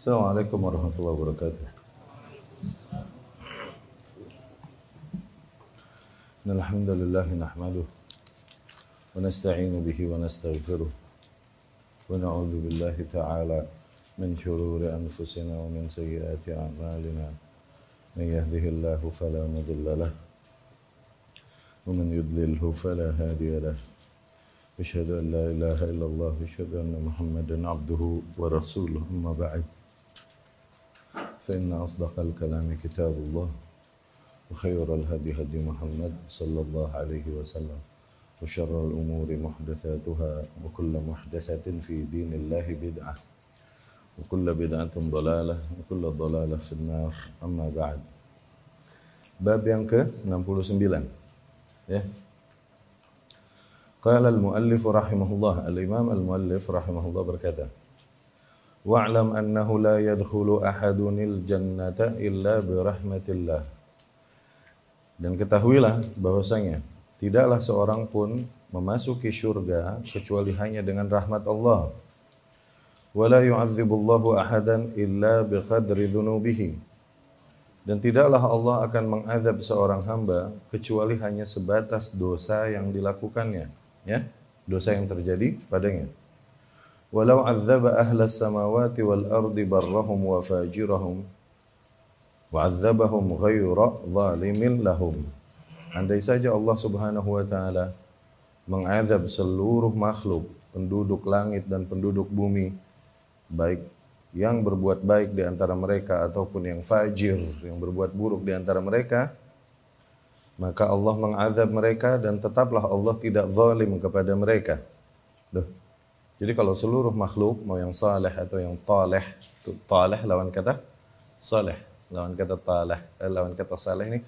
Assalamualaikum warahmatullahi wabarakatuh. Alhamdulillah nahmaduhu wa nasta'inu bihi wa nastaghfiruh wa na'udzu billahi ta'ala min shururi anfusina wa min sayyiati a'malina. May yahdihillahu fala mudilla lahu wa man yudlilhu fala hadiya lahu. Asyhadu an la ilaha illallah wa asyhadu anna Muhammadan 'abduhu wa rasuluhu. Amma ba'd. فإن أصدق الكلام كتاب الله وخير الهدي هدي محمد صلى الله عليه وسلم وشر الأمور محدثاتها وكل محدثة في دين الله بدعة وكل بدعة ضلالة وكل ضلالة في النار. أما بعد. Bab yang ke-69 ya. Qala al-muallif rahimahullah, al-imam al-muallif rahimahullah berkata, wa'lam annahu la yadkhulu ahadunil jannata illa birahmatillah. Dan ketahuilah bahwasanya tidaklah seorang pun memasuki syurga kecuali hanya dengan rahmat Allah. Wa la yu'adzibullahu ahadan illa biqadri dzunubihi. Dan tidaklah Allah akan mengazab seorang hamba kecuali hanya sebatas dosa yang dilakukannya, ya, dosa yang terjadi padanya. Walau adzaba ahlas samawati wal ardi barrahum wa fajirahum wa adzabahum ghaira zalimin lahum. Andai saja Allah Subhanahu wa taala mengazab seluruh makhluk, penduduk langit dan penduduk bumi, baik yang berbuat baik di antara mereka ataupun yang fajir, yang berbuat buruk di antara mereka, maka Allah mengazab mereka dan tetaplah Allah tidak zalim kepada mereka. Jadi kalau seluruh makhluk, mau yang saleh atau yang taleh, taleh lawan kata saleh, lawan kata taleh, lawan kata saleh ini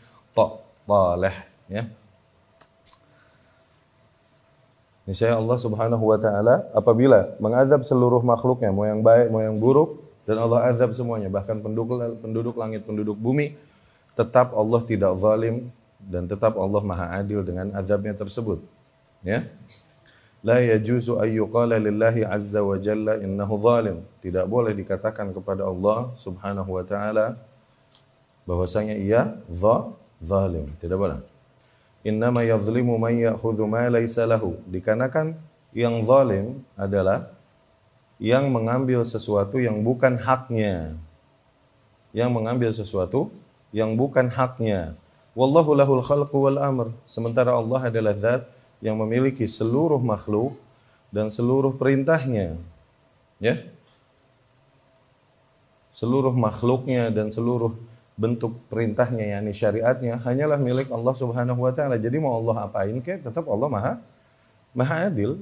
taleh, ya. Niscaya Allah Subhanahu wa taala apabila mengazab seluruh makhluknya, mau yang baik, mau yang buruk, dan Allah azab semuanya, bahkan penduduk langit, penduduk bumi, tetap Allah tidak zalim dan tetap Allah Maha Adil dengan azabnya tersebut, ya. La yajuzu ayyuqala lillahi azza wa jalla innahu zalim. Tidak boleh dikatakan kepada Allah Subhanahu wa taala bahwasanya ia zalim. Tidak boleh. Innama yazlimu man ya'khudhu ma laysa lahu. Dikarenakan yang zalim adalah yang mengambil sesuatu yang bukan haknya. Yang mengambil sesuatu yang bukan haknya. Wallahu lahul khalqu wal amr. Sementara Allah adalah zat yang memiliki seluruh makhluk dan seluruh perintahnya, ya, seluruh makhluknya dan seluruh bentuk perintahnya, yakni syariatnya hanyalah milik Allah Subhanahu wa taala. Jadi mau Allah apain kek, tetap Allah maha adil.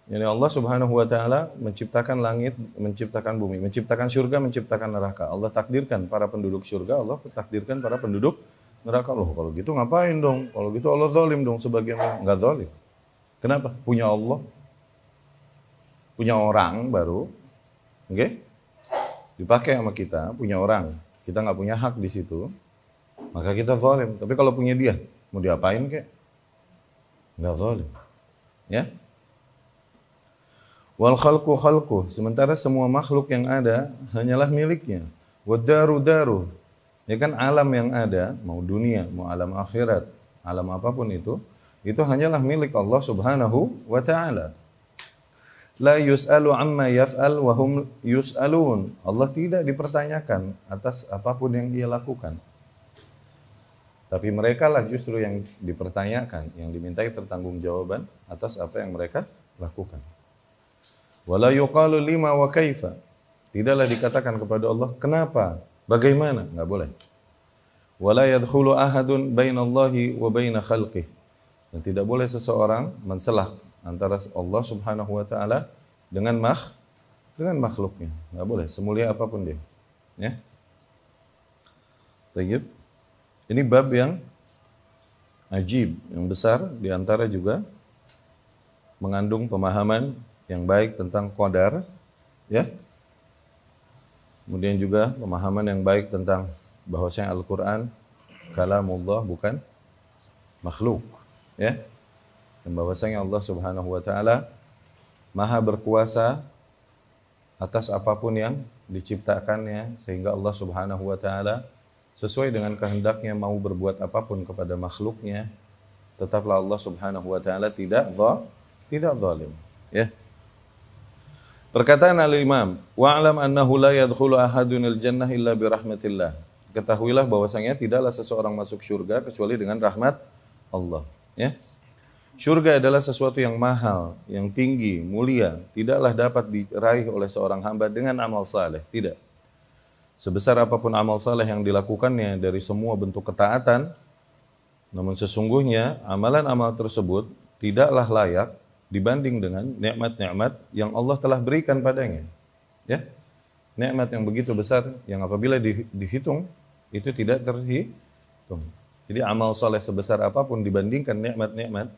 Yani Allah Subhanahu wa taala menciptakan langit, menciptakan bumi, menciptakan surga, menciptakan neraka. Allah takdirkan para penduduk surga, Allah takdirkan para penduduk neraka. Loh, kalau gitu ngapain dong? Kalau gitu Allah zalim dong sebagian orang. Enggak zalim. Kenapa? Punya Allah. Punya orang baru. Oke? Okay? Dipakai sama kita, punya orang. Kita enggak punya hak di situ. Maka kita zalim. Tapi kalau punya dia, mau diapain kek? Enggak zalim. Ya? Wal khalqu khalqu. Sementara semua makhluk yang ada hanyalah miliknya. Wad daru daru. Ya kan, alam yang ada, mau dunia, mau alam akhirat, alam apapun itu hanyalah milik Allah Subhanahu wa ta'ala. La yus'alu amma yaf'al wa hum yus'alun. Allah tidak dipertanyakan atas apapun yang dia lakukan. Tapi mereka lah justru yang dipertanyakan, yang dimintai pertanggungjawaban atas apa yang mereka lakukan. Wala yuqalu lima wa kaifa. Tidaklah dikatakan kepada Allah, kenapa? Bagaimana? Enggak boleh. Wala yadkhulu ahadun bainallahi wa baina khalqihi. Dan tidak boleh seseorang menselah antara Allah Subhanahu wa taala dengan makhluknya. Enggak boleh, semulia apapun dia. Ya. Baik. Ini bab yang ajib, yang besar, di antara juga mengandung pemahaman yang baik tentang qadar, ya. Kemudian juga pemahaman yang baik tentang bahwasanya Al-Quran kalamullah, bukan makhluk, ya. Dan bahwasanya Allah Subhanahu wa taala Maha berkuasa atas apapun yang diciptakannya, sehingga Allah Subhanahu wa taala sesuai dengan kehendaknya mau berbuat apapun kepada makhluknya, tetaplah Allah Subhanahu wa taala tidak zalim. Ya. Perkataan al-Imam, wa'lam annahu la yadkhulu ahadunil jannah illa bi rahmatillah. Ketahuilah bahwasanya tidaklah seseorang masuk surga kecuali dengan rahmat Allah, ya. Surga adalah sesuatu yang mahal, yang tinggi, mulia, tidaklah dapat diraih oleh seorang hamba dengan amal saleh, tidak. Sebesar apapun amal saleh yang dilakukannya dari semua bentuk ketaatan, namun sesungguhnya amalan-amal tersebut tidaklah layak dibanding dengan nikmat-nikmat yang Allah telah berikan padanya. Ya. Nikmat yang begitu besar yang apabila dihitung itu tidak terhitung. Jadi amal saleh sebesar apapun dibandingkan nikmat-nikmat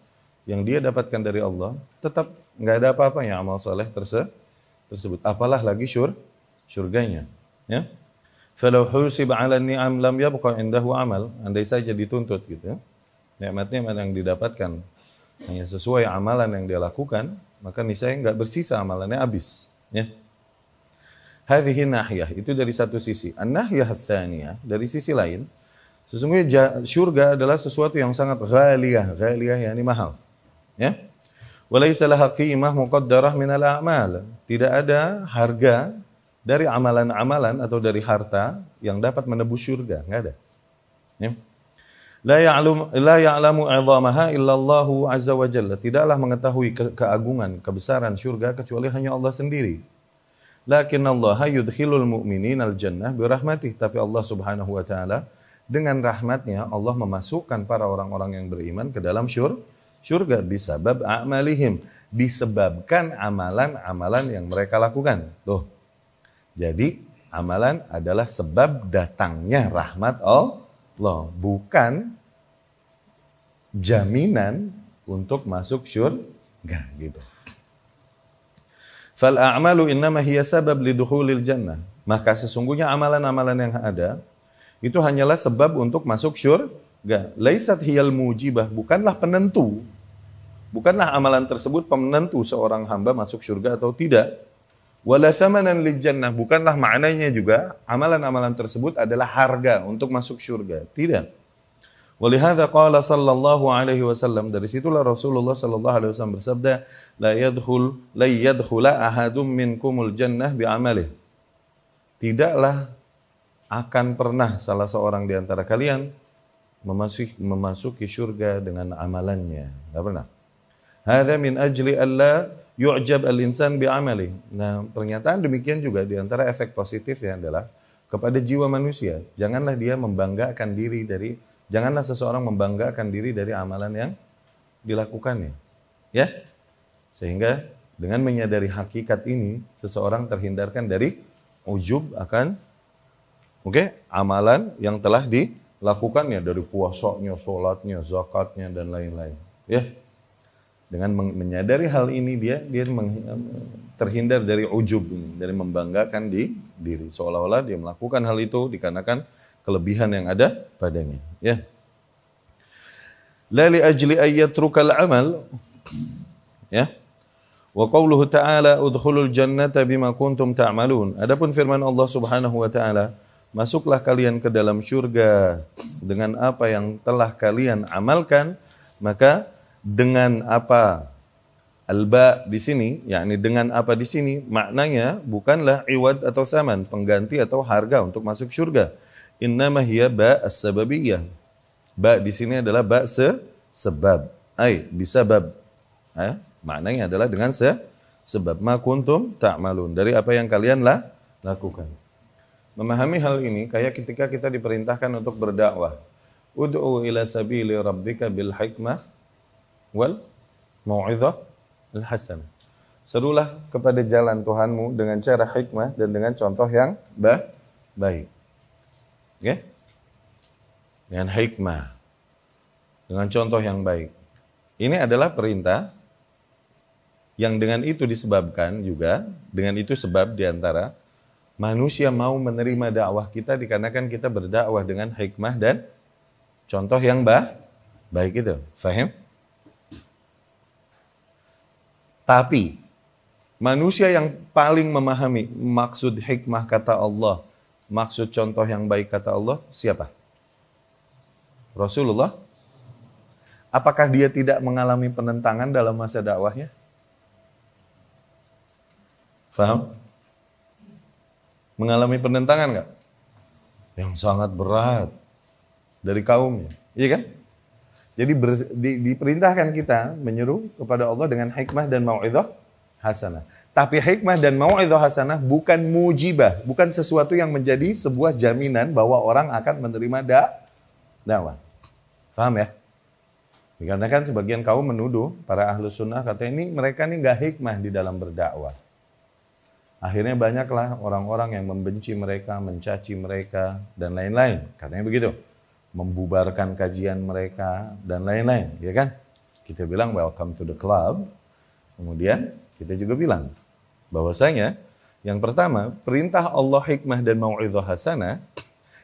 yang dia dapatkan dari Allah, tetap nggak ada apa-apanya amal saleh tersebut. Apalah lagi surganya. Ya. Falau husib 'ala ni'am lam yabqa indahu amal. Andai saja dituntut gitu. Nikmat-nikmat yang didapatkan hanya sesuai amalan yang dia lakukan, maka niscaya nggak bersisa amalannya habis. Ya. Hadhihi nahiyah, itu dari satu sisi. An-nahiyah ats-tsaniyah, dari sisi lain, sesungguhnya surga adalah sesuatu yang sangat ghaliyah. Ghaliyah yakni mahal. Ya. Walaysa laha qimah muqaddarah min al-a'mal. Tidak ada harga dari amalan-amalan atau dari harta yang dapat menebus surga, nggak ada. Ya. La ya'lamu 'idhamaha illallahu azza wa jalla. Tidaklah mengetahui keagungan, kebesaran surga kecuali hanya Allah sendiri. Lakin Allah yudkhilul mu'minin al-jannah bi rahmatih. Tapi Allah Subhanahu wa taala dengan rahmatnya Allah memasukkan para orang-orang yang beriman ke dalam surga bisabab a'malihim, disebabkan amalan-amalan yang mereka lakukan. Tuh. Jadi amalan adalah sebab datangnya rahmat Allah, bukan jaminan untuk masuk surga gitu. Fal a'malu innama hiya sabab lidukhulil jannah. Maka sesungguhnya amalan-amalan yang ada itu hanyalah sebab untuk masuk surga. Laisat hiyal mujibah, bukanlah penentu. Bukanlah amalan tersebut penentu seorang hamba masuk surga atau tidak. Wala thamanan lil jannah, bukanlah maknanya juga amalan-amalan tersebut adalah harga untuk masuk surga. Tidak. Walihada qala sallallahu alaihi wasallam, dari situlah Rasulullah sallallahu alaihi wasallam bersabda, la yadkhula ahadum minkumul jannah bi'amalih. Tidaklah akan pernah salah seorang di antara kalian memasuki surga dengan amalannya. Enggak pernah. Hadza min ajli alla yu'jab al-insan bi'amali. Nah, pernyataan demikian juga di antara efek positifnya adalah kepada jiwa manusia. Janganlah seseorang membanggakan diri dari amalan yang dilakukannya. Ya. Sehingga dengan menyadari hakikat ini, seseorang terhindarkan dari ujub akan amalan yang telah dilakukannya, dari puasanya, sholatnya, zakatnya dan lain-lain. Ya. Dengan menyadari hal ini dia terhindar dari ujub, dari membanggakan diri, seolah-olah dia melakukan hal itu dikarenakan kelebihan yang ada padanya. Ya. La li ajli ayyatrukal amal. Ya. Wa qauluhu ta'ala udkhulul jannata bima kuntum ta'malun. Adapun firman Allah Subhanahu wa taala, masuklah kalian ke dalam surga dengan apa yang telah kalian amalkan, maka dengan apa? Alba di sini, yakni dengan apa di sini, maknanya bukanlah iwad atau tsaman, pengganti atau harga untuk masuk surga. Innama hiya ba as-sababiyah. Ba di sini adalah ba sebab. Bisabab. Maknanya adalah dengan sebab. Ma kuntum ta'malun, dari apa yang kalian lakukan. Memahami hal ini kayak ketika kita diperintahkan untuk berdakwah. Ud'u ila sabili rabbika bil hikmah wal mau'izah al-hasan. Serulah kepada jalan Tuhanmu dengan cara hikmah dan dengan contoh yang baik. Okay? Dengan hikmah, dengan contoh yang baik. Ini adalah perintah yang dengan itu disebabkan juga, dengan itu sebab diantara manusia mau menerima dakwah kita dikarenakan kita berdakwah dengan hikmah dan contoh yang baik itu. Faham? Tapi Manusia yang paling memahami maksud hikmah kata Allah, maksud contoh yang baik kata Allah, siapa? Rasulullah. Apakah dia tidak mengalami penentangan dalam masa dakwahnya? Faham? Mengalami penentangan nggak? Yang sangat berat dari kaumnya, iya kan? Jadi diperintahkan kita menyeru kepada Allah dengan hikmah dan mau'izah hasanah. Tapi hikmah dan mau'izah hasanah bukan mujibah, bukan sesuatu yang menjadi sebuah jaminan bahwa orang akan menerima dakwah. Paham ya? Dikarenakan sebagian kaum menuduh para ahlus sunnah, katanya ini mereka ini nggak hikmah di dalam berdakwah. Akhirnya banyaklah orang-orang yang membenci mereka, mencaci mereka, dan lain-lain. Katanya begitu. Membubarkan kajian mereka, dan lain-lain. Ya kan? Kita bilang, welcome to the club. Kemudian, kita juga bilang, bahwasanya, yang pertama, perintah Allah hikmah dan mau'izah hasanah,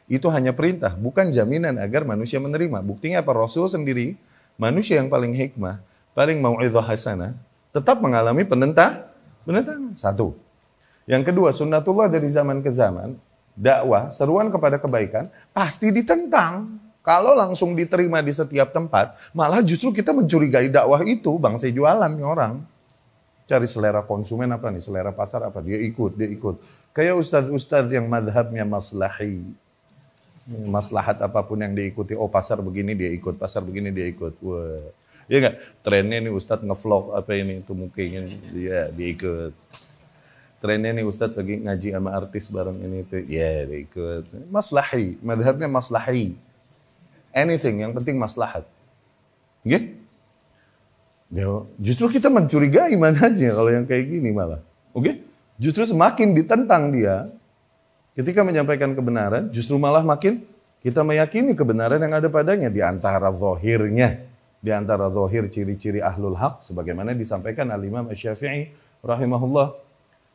itu hanya perintah, bukan jaminan agar manusia menerima. Buktinya apa? Rasul sendiri, manusia yang paling hikmah, paling mau'izah hasanah, tetap mengalami penentangan. Satu. Yang kedua, sunnatullah dari zaman ke zaman, dakwah, seruan kepada kebaikan, pasti ditentang. Kalau langsung diterima di setiap tempat, malah justru kita mencurigai dakwah itu, bangsa jualan nih orang. Cari selera konsumen apa nih, selera pasar apa, dia ikut. Kayak ustaz-ustaz yang mazhabnya maslahi. Maslahat apapun yang diikuti, oh pasar begini dia ikut, pasar begini dia ikut. Wah. Iya enggak? Trennya nih ustaz ngevlog apa ini, itu mungkin dia ikut. Trennya nih Ustadz lagi ngaji sama artis bareng ini tuh, ya dia ikut. Maslahi, madhabnya maslahi. Anything, yang penting maslahat. Gitu? Justru kita mencurigai manhajnya kalau yang kayak gini malah. Oke? Justru semakin ditentang dia, ketika menyampaikan kebenaran, justru malah makin kita meyakini kebenaran yang ada padanya. Di antara zahirnya, di antara zahir ciri-ciri ahlul haq, sebagaimana disampaikan al-Imam Asy-Syafi'i rahimahullah.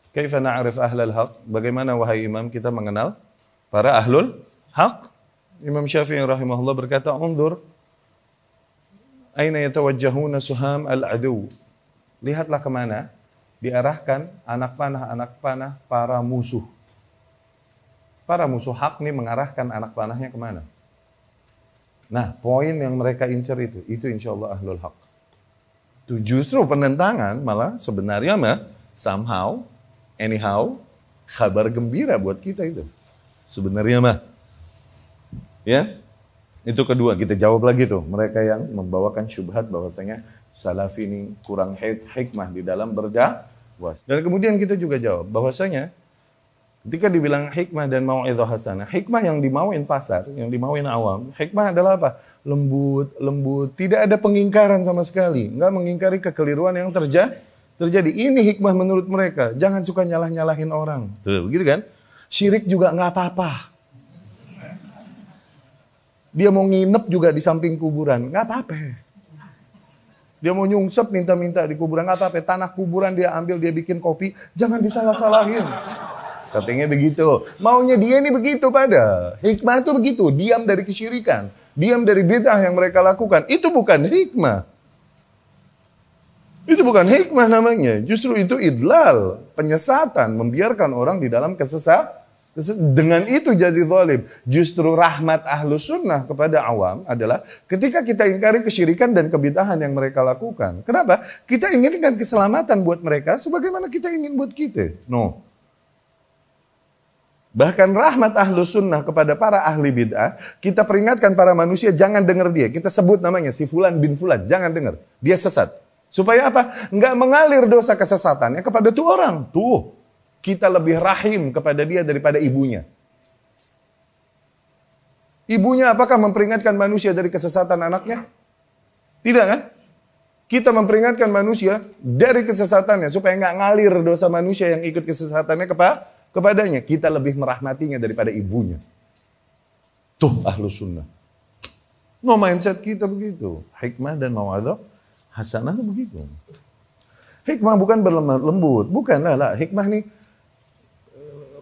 Kaifa na'rif ahlal haq? Bagaimana wahai imam kita mengenal para ahlul haq? Imam Syafi'i rahimahullah berkata, "Unzur aina yatawajjahuna suham al-adu." Lihatlah kemana diarahkan anak panah para musuh. Para musuh hak nih mengarahkan anak panahnya kemana? Nah, poin yang mereka incar itu insya Allah ahlul haq. Itu justru penentangan malah sebenarnya somehow anyhow, kabar gembira buat kita itu. Sebenarnya ya, itu kedua, kita jawab lagi tuh. Mereka yang membawakan syubhat bahwasanya salafi ini kurang hikmah di dalam berdakwah. Dan kemudian kita juga jawab bahwasanya ketika dibilang hikmah dan mau'izah hasanah, hikmah yang dimauin pasar, yang dimauin awam, hikmah adalah apa? Lembut, tidak ada pengingkaran sama sekali. Enggak mengingkari kekeliruan yang terjadi. Ini hikmah menurut mereka. Jangan suka nyalah-nyalahin orang. Tuh, begitu kan? Syirik juga nggak apa-apa. Dia mau nginep juga di samping kuburan, nggak apa-apa. Dia mau nyungsep minta-minta di kuburan, nggak apa-apa. Tanah kuburan dia ambil, dia bikin kopi, jangan disalah-salahin. Katanya begitu. Maunya dia ini begitu pada. Hikmah itu begitu. Diam dari kesyirikan. Diam dari bid'ah yang mereka lakukan. Itu bukan hikmah. Itu bukan hikmah namanya. Justru itu idlal, penyesatan, membiarkan orang di dalam kesesatan. Dengan itu jadi zalim. Justru rahmat ahlus sunnah kepada awam adalah ketika kita ingkari kesyirikan dan kebid'ahan yang mereka lakukan. Kenapa? Kita inginkan keselamatan buat mereka sebagaimana kita ingin buat kita. No. Bahkan rahmat ahlus sunnah kepada para ahli bid'ah, kita peringatkan para manusia jangan dengar dia. Kita sebut namanya si Fulan bin Fulan, jangan dengar. Dia sesat. Supaya apa? Enggak mengalir dosa kesesatannya kepada tuh orang. Tuh, kita lebih rahim kepada dia daripada ibunya. Ibunya apakah memperingatkan manusia dari kesesatan anaknya? Tidak kan? Kita memperingatkan manusia dari kesesatannya supaya enggak ngalir dosa manusia yang ikut kesesatannya kepadanya. Kita lebih merahmatinya daripada ibunya. Tuh ahlus sunnah. No, mindset kita begitu. Hikmah dan mau'izah hasanah itu begitu. Hikmah bukan berlemah lembut, bukanlah. Hikmah nih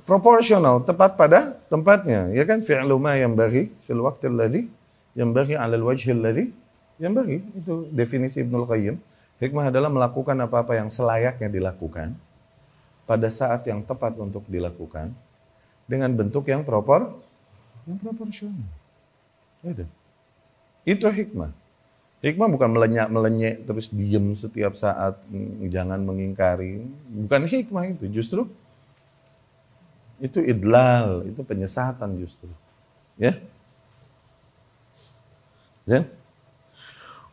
proporsional, tepat pada tempatnya, ya kan? Fi'lu ma yanbaghi fil waqti alladhi yanbaghi 'ala al-wajhi alladhi yanbaghi. Itu definisi Ibnul Qayyim. Hikmah adalah melakukan apa-apa yang selayaknya dilakukan pada saat yang tepat untuk dilakukan dengan bentuk yang proporsional. Itu hikmah. Hikmah bukan melenyek terus diem setiap saat, jangan mengingkari. Bukan hikmah itu, justru itu idlal, itu penyesatan justru. Ya. Ya.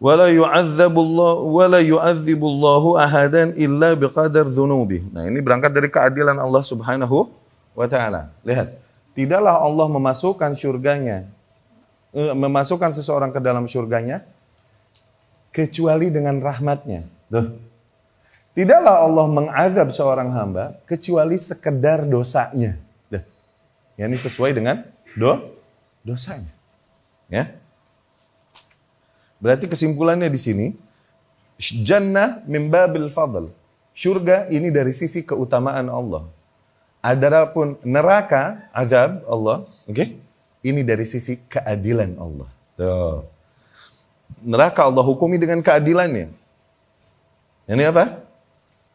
Wala yu'adzibullahu ahadan illa biqadar dzunubi. Nah, ini berangkat dari keadilan Allah Subhanahu wa taala. Lihat, tidaklah Allah memasukkan seseorang ke dalam surganya kecuali dengan rahmatnya. Tuh. Tidaklah Allah mengazab seorang hamba kecuali sekedar dosanya. Tuh. Ya, ini sesuai dengan dosanya. Ya. Berarti kesimpulannya di sini, jannah min babil fadl. Surga ini dari sisi keutamaan Allah. Adapun neraka, azab Allah, oke? Ini dari sisi keadilan Allah. Tuh. Neraka Allah hukumi dengan keadilannya. Ini apa?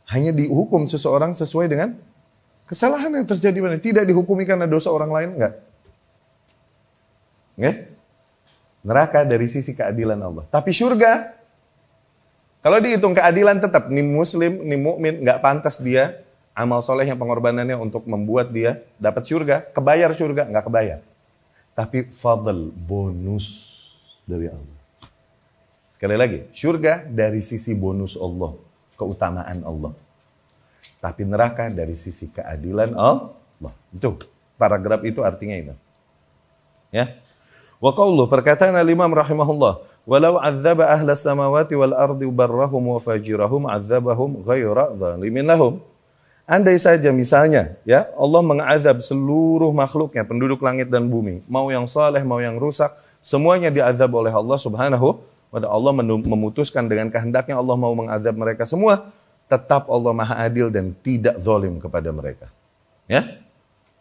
Hanya dihukum seseorang sesuai dengan kesalahan yang terjadi pada. Tidak dihukumi karena dosa orang lain, enggak. Oke? Neraka dari sisi keadilan Allah. Tapi surga, kalau dihitung keadilan tetap, nih muslim, nih mukmin, nggak pantas dia amal solehnya, pengorbanannya untuk membuat dia dapat surga. Kebayar surga, nggak kebayar. Tapi fadl, bonus dari Allah. Sekali lagi, surga dari sisi bonus Allah, keutamaan Allah. Tapi neraka dari sisi keadilan Allah. Itu, paragraf itu artinya itu. Ya. Wa qawluh, perkataan al-Imam rahimahullah, walau azzaba ahla samawati wal ardi barrahum wa fajirahum azzabahum ghaira zalimin lahum. Andai saja misalnya, ya, Allah mengazab seluruh makhluknya, penduduk langit dan bumi, mau yang saleh, mau yang rusak, semuanya diazab oleh Allah Subhanahu wa ta'ala. Allah memutuskan dengan kehendaknya Allah mau mengazab mereka semua, tetap Allah Maha Adil dan tidak zalim kepada mereka. Ya?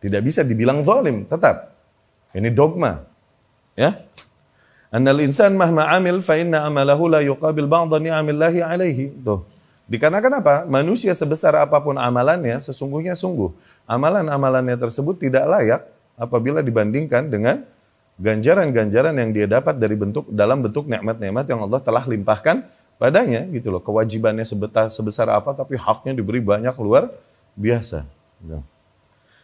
Tidak bisa dibilang zalim, tetap. Ini dogma. Ya, annal insan mahma amil fa inna amalahu la yuqabil ba'dha ni'amillahi alaihi. Tuh. Dikarenakan apa? Manusia sebesar apapun amalannya, sesungguhnya sungguh amalan-amalannya tersebut tidak layak apabila dibandingkan dengan ganjaran-ganjaran yang dia dapat dari dalam bentuk nikmat-nikmat yang Allah telah limpahkan padanya, gitu loh. Kewajibannya sebesar apa tapi haknya diberi banyak luar biasa.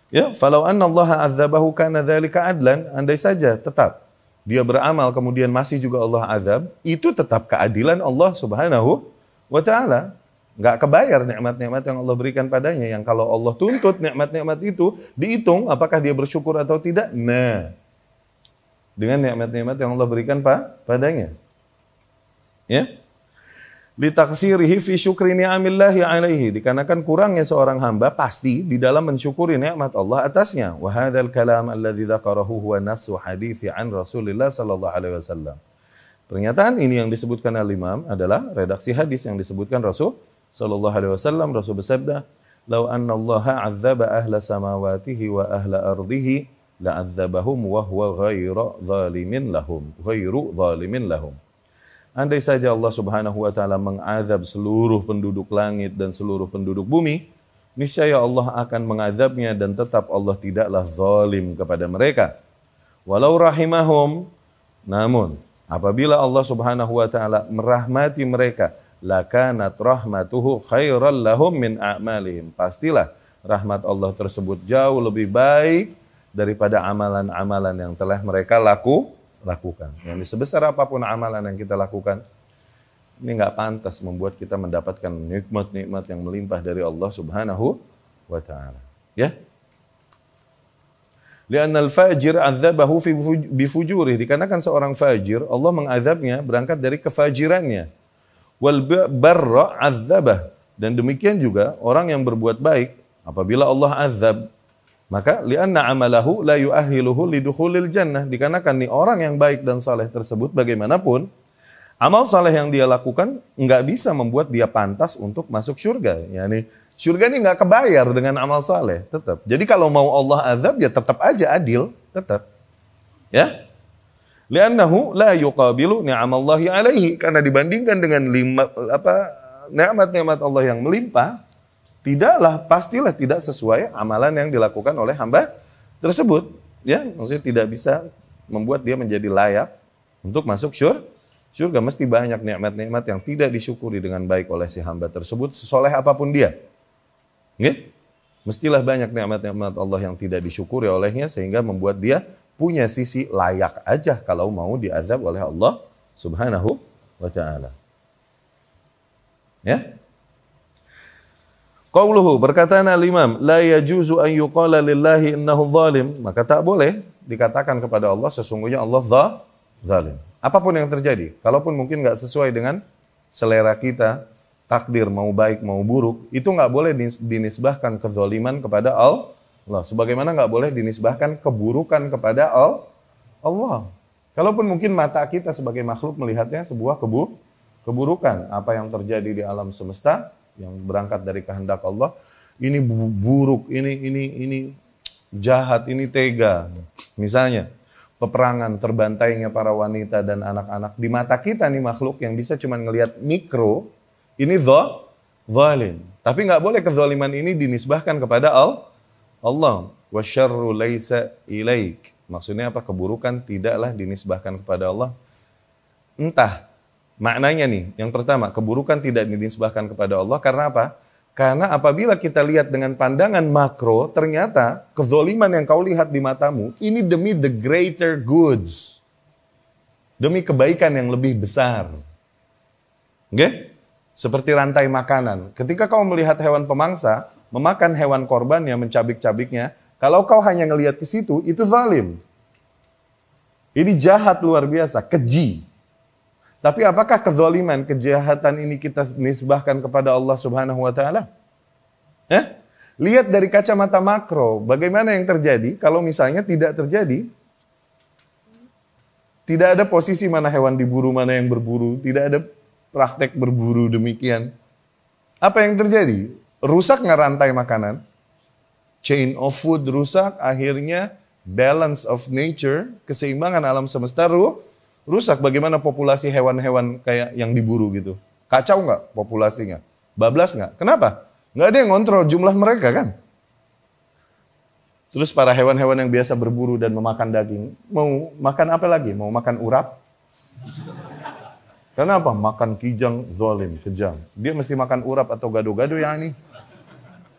Ya, falau anna Allah azzabahu kana dzalika adlan, andai saja tetap dia beramal kemudian masih juga Allah azab, itu tetap keadilan Allah Subhanahu wa ta'ala. Nggak kebayar nikmat-nikmat yang Allah berikan padanya, yang kalau Allah tuntut nikmat-nikmat itu dihitung apakah dia bersyukur atau tidak. Nah, dengan nikmat-nikmat yang Allah berikan padanya. Ya. Litaksirihi fi syukri ni'amillahi alaihi, dikarenakan kurangnya seorang hamba pasti di dalam mensyukuri nikmat Allah atasnya. Wa hadzal kalam alladzi dzakarahu huwa nassu hadithi an Rasulillah sallallahu alaihi wasallam. Pernyataan ini yang disebutkan al-Imam adalah redaksi hadis yang disebutkan Rasul sallallahu alaihi wasallam. Rasul bersabda, "Lau anna Allah 'adzaba ahla samawatihi wa ahla ardihi la'adzabahum wa huwa ghairu zalimin lahum." Andai saja Allah Subhanahu wa ta'ala mengazab seluruh penduduk langit dan seluruh penduduk bumi, niscaya Allah akan mengazabnya dan tetap Allah tidaklah zalim kepada mereka. Walau rahimahum, namun apabila Allah Subhanahu wa ta'ala merahmati mereka, lakanat rahmatuhu khairan lahum min a'malihim. Pastilah rahmat Allah tersebut jauh lebih baik daripada amalan-amalan yang telah mereka lakukan. Yang sebesar apapun amalan yang kita lakukan, ini nggak pantas membuat kita mendapatkan nikmat-nikmat yang melimpah dari Allah Subhanahu wa ta'ala. Ya. Li'anna al-fajir 'adzabahu bi fujurih, dikarenakan seorang fajir Allah mengazabnya berangkat dari kefajirannya. Wal barra 'adzabah, dan demikian juga orang yang berbuat baik apabila Allah azab, maka li'anna amalahu la yu'ahhiluhu lidukhulil jannah, dikarenakan nih orang yang baik dan saleh tersebut bagaimanapun amal saleh yang dia lakukan nggak bisa membuat dia pantas untuk masuk surga. Yani surga ini nggak kebayar dengan amal saleh tetap. Jadi kalau mau Allah azab ya tetap aja adil, tetap. Ya. Li'annahu la yuqabilu ni'amallahi alaihi, karena dibandingkan dengan nikmat-nikmat Allah yang melimpah, pastilah tidak sesuai amalan yang dilakukan oleh hamba tersebut. Ya, maksudnya tidak bisa membuat dia menjadi layak untuk masuk surga. Mesti banyak nikmat-nikmat yang tidak disyukuri dengan baik oleh si hamba tersebut, sesoleh apapun dia. Nggih? Mestilah banyak nikmat-nikmat Allah yang tidak disyukuri olehnya sehingga membuat dia punya sisi layak aja kalau mau diazab oleh Allah Subhanahu wa ta'ala. Ya? Qauluhu, berkataan al-imam, la yajuzu an yuqala lillahi innahu zalim, maka tak boleh dikatakan kepada Allah sesungguhnya Allah zalim. Apapun yang terjadi, kalaupun mungkin nggak sesuai dengan selera kita, takdir mau baik mau buruk, itu nggak boleh dinisbahkan kezaliman kepada Allah. Sebagaimana nggak boleh dinisbahkan keburukan kepada Allah. Kalaupun mungkin mata kita sebagai makhluk melihatnya sebuah keburukan, apa yang terjadi di alam semesta yang berangkat dari kehendak Allah, ini buruk, ini jahat, ini tega. Misalnya, peperangan, terbantainya para wanita dan anak-anak. Di mata kita nih makhluk yang bisa cuma ngelihat mikro, ini zalim. Tapi nggak boleh kezaliman ini dinisbahkan kepada Allah. Wa syarru laisa ilaik. Maksudnya apa? Keburukan tidaklah dinisbahkan kepada Allah. Entah maknanya nih, yang pertama, keburukan tidak dinisbahkan kepada Allah. Karena apa? Karena apabila kita lihat dengan pandangan makro, ternyata kezaliman yang kau lihat di matamu, ini demi the greater goods. Demi kebaikan yang lebih besar. Oke? Seperti rantai makanan. Ketika kau melihat hewan pemangsa, memakan hewan korban yang mencabik-cabiknya, kalau kau hanya ngelihat ke situ, itu zalim. Ini jahat luar biasa, keji. Tapi apakah kezaliman, kejahatan ini kita nisbahkan kepada Allah Subhanahu wa ta'ala? Lihat dari kacamata makro, bagaimana yang terjadi kalau misalnya tidak terjadi? Tidak ada posisi mana hewan diburu, mana yang berburu, tidak ada praktek berburu demikian. Apa yang terjadi? Rusak nggak rantai makanan? Chain of food rusak, akhirnya balance of nature, keseimbangan alam semesta rusak. Bagaimana populasi hewan-hewan kayak yang diburu gitu? Kacau nggak populasinya? Bablas nggak? Kenapa? Nggak ada yang ngontrol jumlah mereka kan? Terus para hewan-hewan yang biasa berburu dan memakan daging, mau makan apa lagi? Mau makan urap? Kenapa? Makan kijang, zalim, kejam. Dia mesti makan urap atau gado-gado ya ini.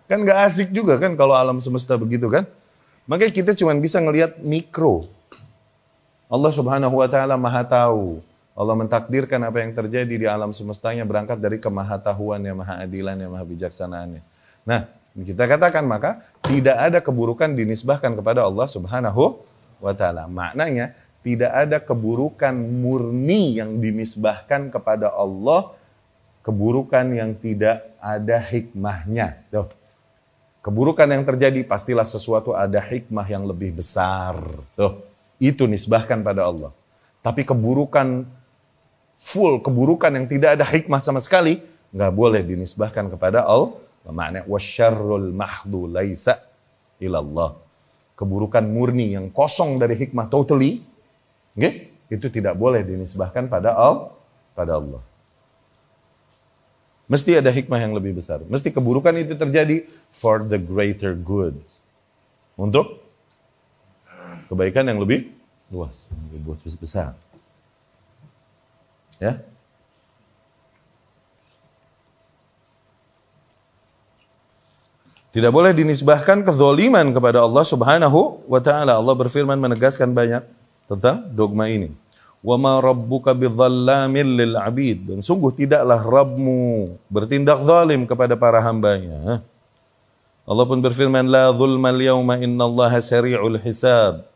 Kan nggak asik juga kan kalau alam semesta begitu kan? Makanya kita cuma bisa ngelihat mikro. Allah Subhanahu wa ta'ala maha tahu. Allah mentakdirkan apa yang terjadi di alam semestanya berangkat dari kemahatahuannya, maha adilannya, maha bijaksanaannya. Nah, kita katakan maka tidak ada keburukan dinisbahkan kepada Allah Subhanahu wa ta'ala. Maknanya tidak ada keburukan murni yang dinisbahkan kepada Allah, keburukan yang tidak ada hikmahnya. Tuh. Keburukan yang terjadi pastilah sesuatu ada hikmah yang lebih besar. Tuh. Itu nisbahkan pada Allah. Tapi keburukan full, keburukan yang tidak ada hikmah sama sekali, nggak boleh dinisbahkan kepada Allah. Maknanya wasyarrul mahdu laisa ilallah. Keburukan murni yang kosong dari hikmah totally, okay? Itu tidak boleh dinisbahkan pada Allah. Mesti ada hikmah yang lebih besar. Mesti keburukan itu terjadi for the greater good. Untuk kebaikan yang lebih luas, lebih besar. Ya. Tidak boleh dinisbahkan kezaliman kepada Allah Subhanahu wa ta'ala. Allah berfirman menegaskan banyak tentang dogma ini. Wa ma rabbuka bidzallamin lil 'abid. Dan sungguh tidaklah Rabbmu bertindak zalim kepada para hambanya. Allah pun berfirman la zulmal yauma innallaha sari'ul hisab.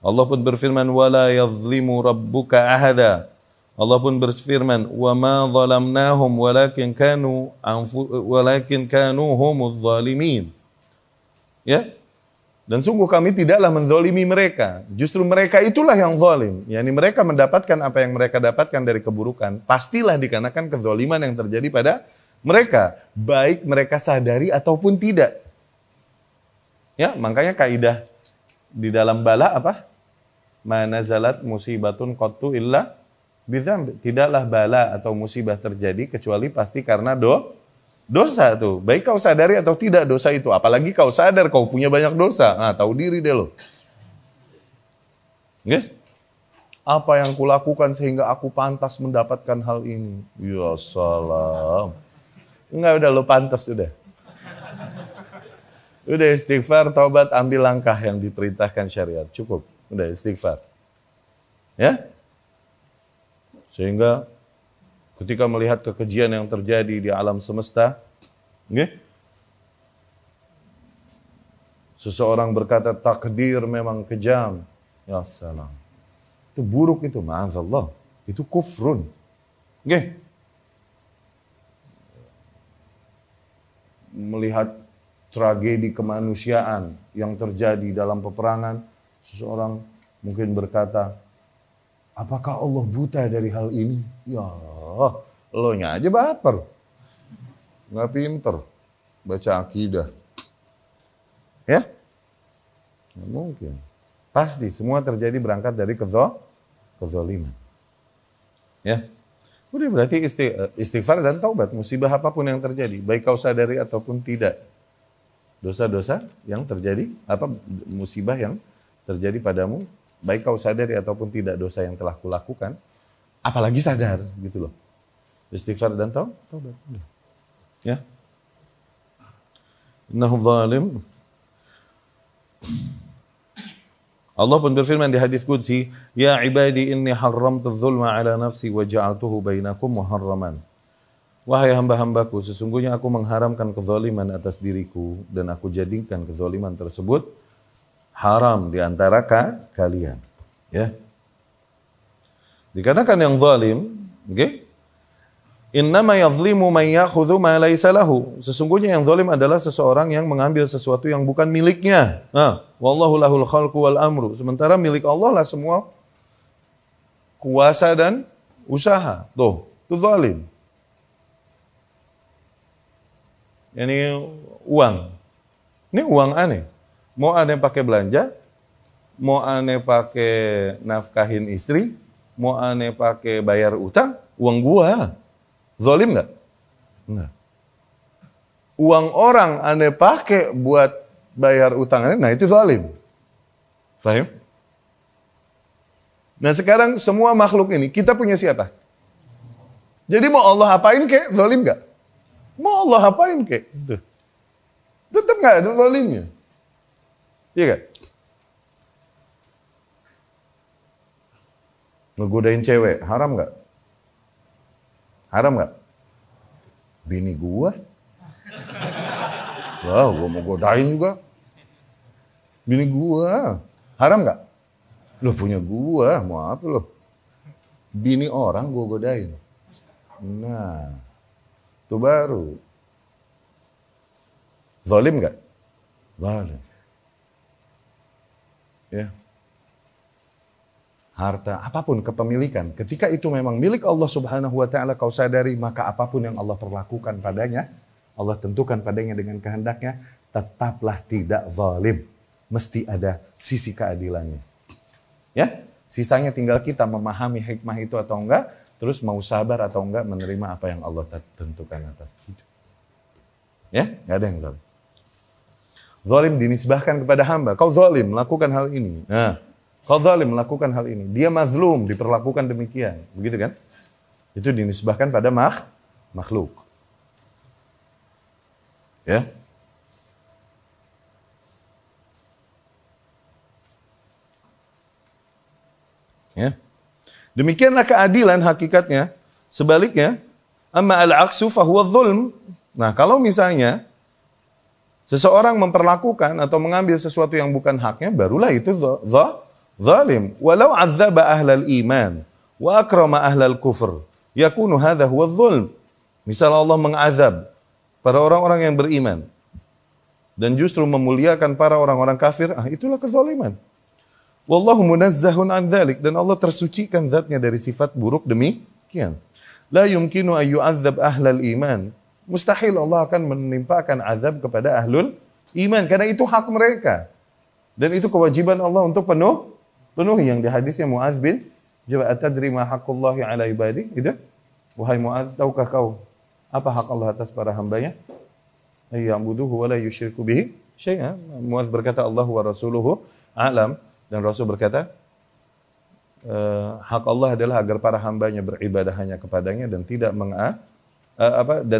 Allah pun berfirman wala yazlimu rabbuka ahada. Allah pun berfirman wa ma zalamnahum walakin kanu humuz zalimin. Ya? Dan sungguh kami tidaklah menzalimi mereka. Justru mereka itulah yang zalim. Yani mereka mendapatkan apa yang mereka dapatkan dari keburukan. Pastilah dikarenakan kezaliman yang terjadi pada mereka. Baik mereka sadari ataupun tidak. Ya, makanya kaidah di dalam bala apa? Ma nazalat musibatun qattu illa bidzamb. Tidaklah bala atau musibah terjadi kecuali pasti karena Dosa tuh, baik kau sadari atau tidak dosa itu. Apalagi kau sadar kau punya banyak dosa. Nah, tahu diri deh lo. Nggih? Apa yang kulakukan sehingga aku pantas mendapatkan hal ini? Ya salam. Enggak, udah lo pantas udah. Udah istighfar, taubat, ambil langkah yang diperintahkan syariat. Cukup, udah istighfar. Ya? Sehingga ketika melihat kekejian yang terjadi di alam semesta, okay? Seseorang berkata takdir memang kejam. Ya salam. Itu buruk itu, ma'azallah. Itu kufrun. Okay? Melihat tragedi kemanusiaan yang terjadi dalam peperangan, seseorang mungkin berkata, apakah Allah buta dari hal ini? Ya, lo nya aja baper. Nggak pinter baca akidah. Ya? Nggak mungkin. Pasti semua terjadi berangkat dari kezaliman. Ya? Udah berarti istighfar dan taubat. Musibah apapun yang terjadi, baik kau sadari ataupun tidak. Dosa-dosa yang terjadi, musibah yang terjadi padamu, baik kau sadari ataupun tidak dosa yang telah kulakukan, apalagi sadar, gitu loh. Istighfar dan taubat. Ya. Innahu zalim. Allah pun berfirman di hadis qudsi, ya ibadi inni haramtu dzulma ala nafsi wa ja'altuhu bainakum muharraman. Wahai hamba-hambaku, sesungguhnya aku mengharamkan kezaliman atas diriku dan aku jadikan kezaliman tersebut haram di antara kalian. Ya. Dikatakan yang zalim, okay? Innama yadhlimu man ya'khudhu ma laysa lahu. Sesungguhnya yang zalim adalah seseorang yang mengambil sesuatu yang bukan miliknya. Nah, wallahu lahul khalqu wal amru. Sementara milik Allah lah semua kuasa dan usaha. Tuh, itu zalim. Ini uang. Ini uang aneh. Mau aneh pakai belanja, mau aneh pakai nafkahin istri, mau aneh pakai bayar utang, uang gua. Zalim nggak? Enggak. Uang orang aneh pakai buat bayar utang, nah itu zalim. Paham? Nah sekarang semua makhluk ini, kita punya siapa? Jadi mau Allah apain kek, zalim nggak? Mau Allah apain kek? Tetap nggak ada zalimnya. Iya kan? Ngegodain cewek, haram nggak? Haram nggak? Bini gua. Wah, gua mau godain juga. Bini gua. Haram nggak? Lo punya gua, mau apa lo? Bini orang gua godain. Nah, itu baru. Zalim nggak? Zalim. Ya. Harta, apapun kepemilikan, ketika itu memang milik Allah Subhanahu wa taala, kau sadari, maka apapun yang Allah perlakukan padanya, Allah tentukan padanya dengan kehendaknya, tetaplah tidak zalim. Mesti ada sisi keadilannya. Ya, sisanya tinggal kita memahami hikmah itu atau enggak, terus mau sabar atau enggak menerima apa yang Allah tentukan atas itu. Ya, enggak ada yang zalim. Zalim dinisbahkan kepada hamba. Kau zalim melakukan hal ini. Nah, kau zalim melakukan hal ini. Dia mazlum, diperlakukan demikian. Begitu kan? Itu dinisbahkan pada makhluk. Ya. Ya. Demikianlah keadilan hakikatnya. Sebaliknya, amma al-aqsu fahuwa dzulm. Nah, kalau misalnya seseorang memperlakukan atau mengambil sesuatu yang bukan haknya, barulah itu zalim. Walau azaba ahlal iman wa akrama ahlal kufr, yakunu hadha huwa dzulm. Misal Allah mengazab para orang-orang yang beriman dan justru memuliakan para orang-orang kafir, itulah kezaliman. Wallahu munazzahun an dzalik, dan Allah tersucikan zatnya dari sifat buruk demikian. La yumkinu an yu'adzab ahlal iman. Mustahil Allah akan menimpakan azab kepada ahlul iman, karena itu hak mereka. Dan itu kewajiban Allah untuk penuhi, yang di hadisnya Muaz bin Jabal, atadri ma haqqullahi ala ibadi? Gitu. Wahai Muaz, tahukah kau Apa hak Allah atas para hambanya? Ayya'buduhu wa la yusyriku bihi syai'an. Muadz berkata Allah wa rasuluhu a'lam, dan Rasul berkata hak Allah adalah agar para hambanya beribadah hanya kepadanya dan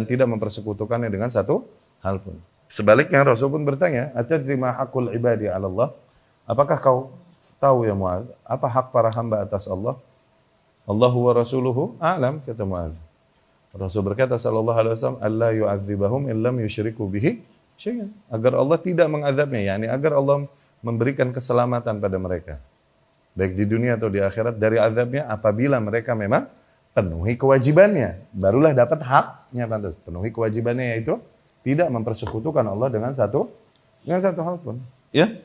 tidak mempersekutukannya dengan satu hal pun. Sebaliknya Rasul pun bertanya, atadri ma haqqul ibadi 'ala Allah? Apakah kau tahu ya Muadz, apa hak para hamba atas Allah? Allahu wa rasuluhu a'lam, kata Muadz. Rasul berkata sallallahu alaihi wasallam, alla yu'adzibahum illam yusyriku bihi syai'an. Agar Allah tidak mengazabnya, yakni agar Allah memberikan keselamatan pada mereka, baik di dunia atau di akhirat, dari azabnya apabila mereka memang penuhi kewajibannya. Barulah dapat haknya, pantas. Penuhi kewajibannya, yaitu tidak mempersekutukan Allah dengan satu hal pun. Ya?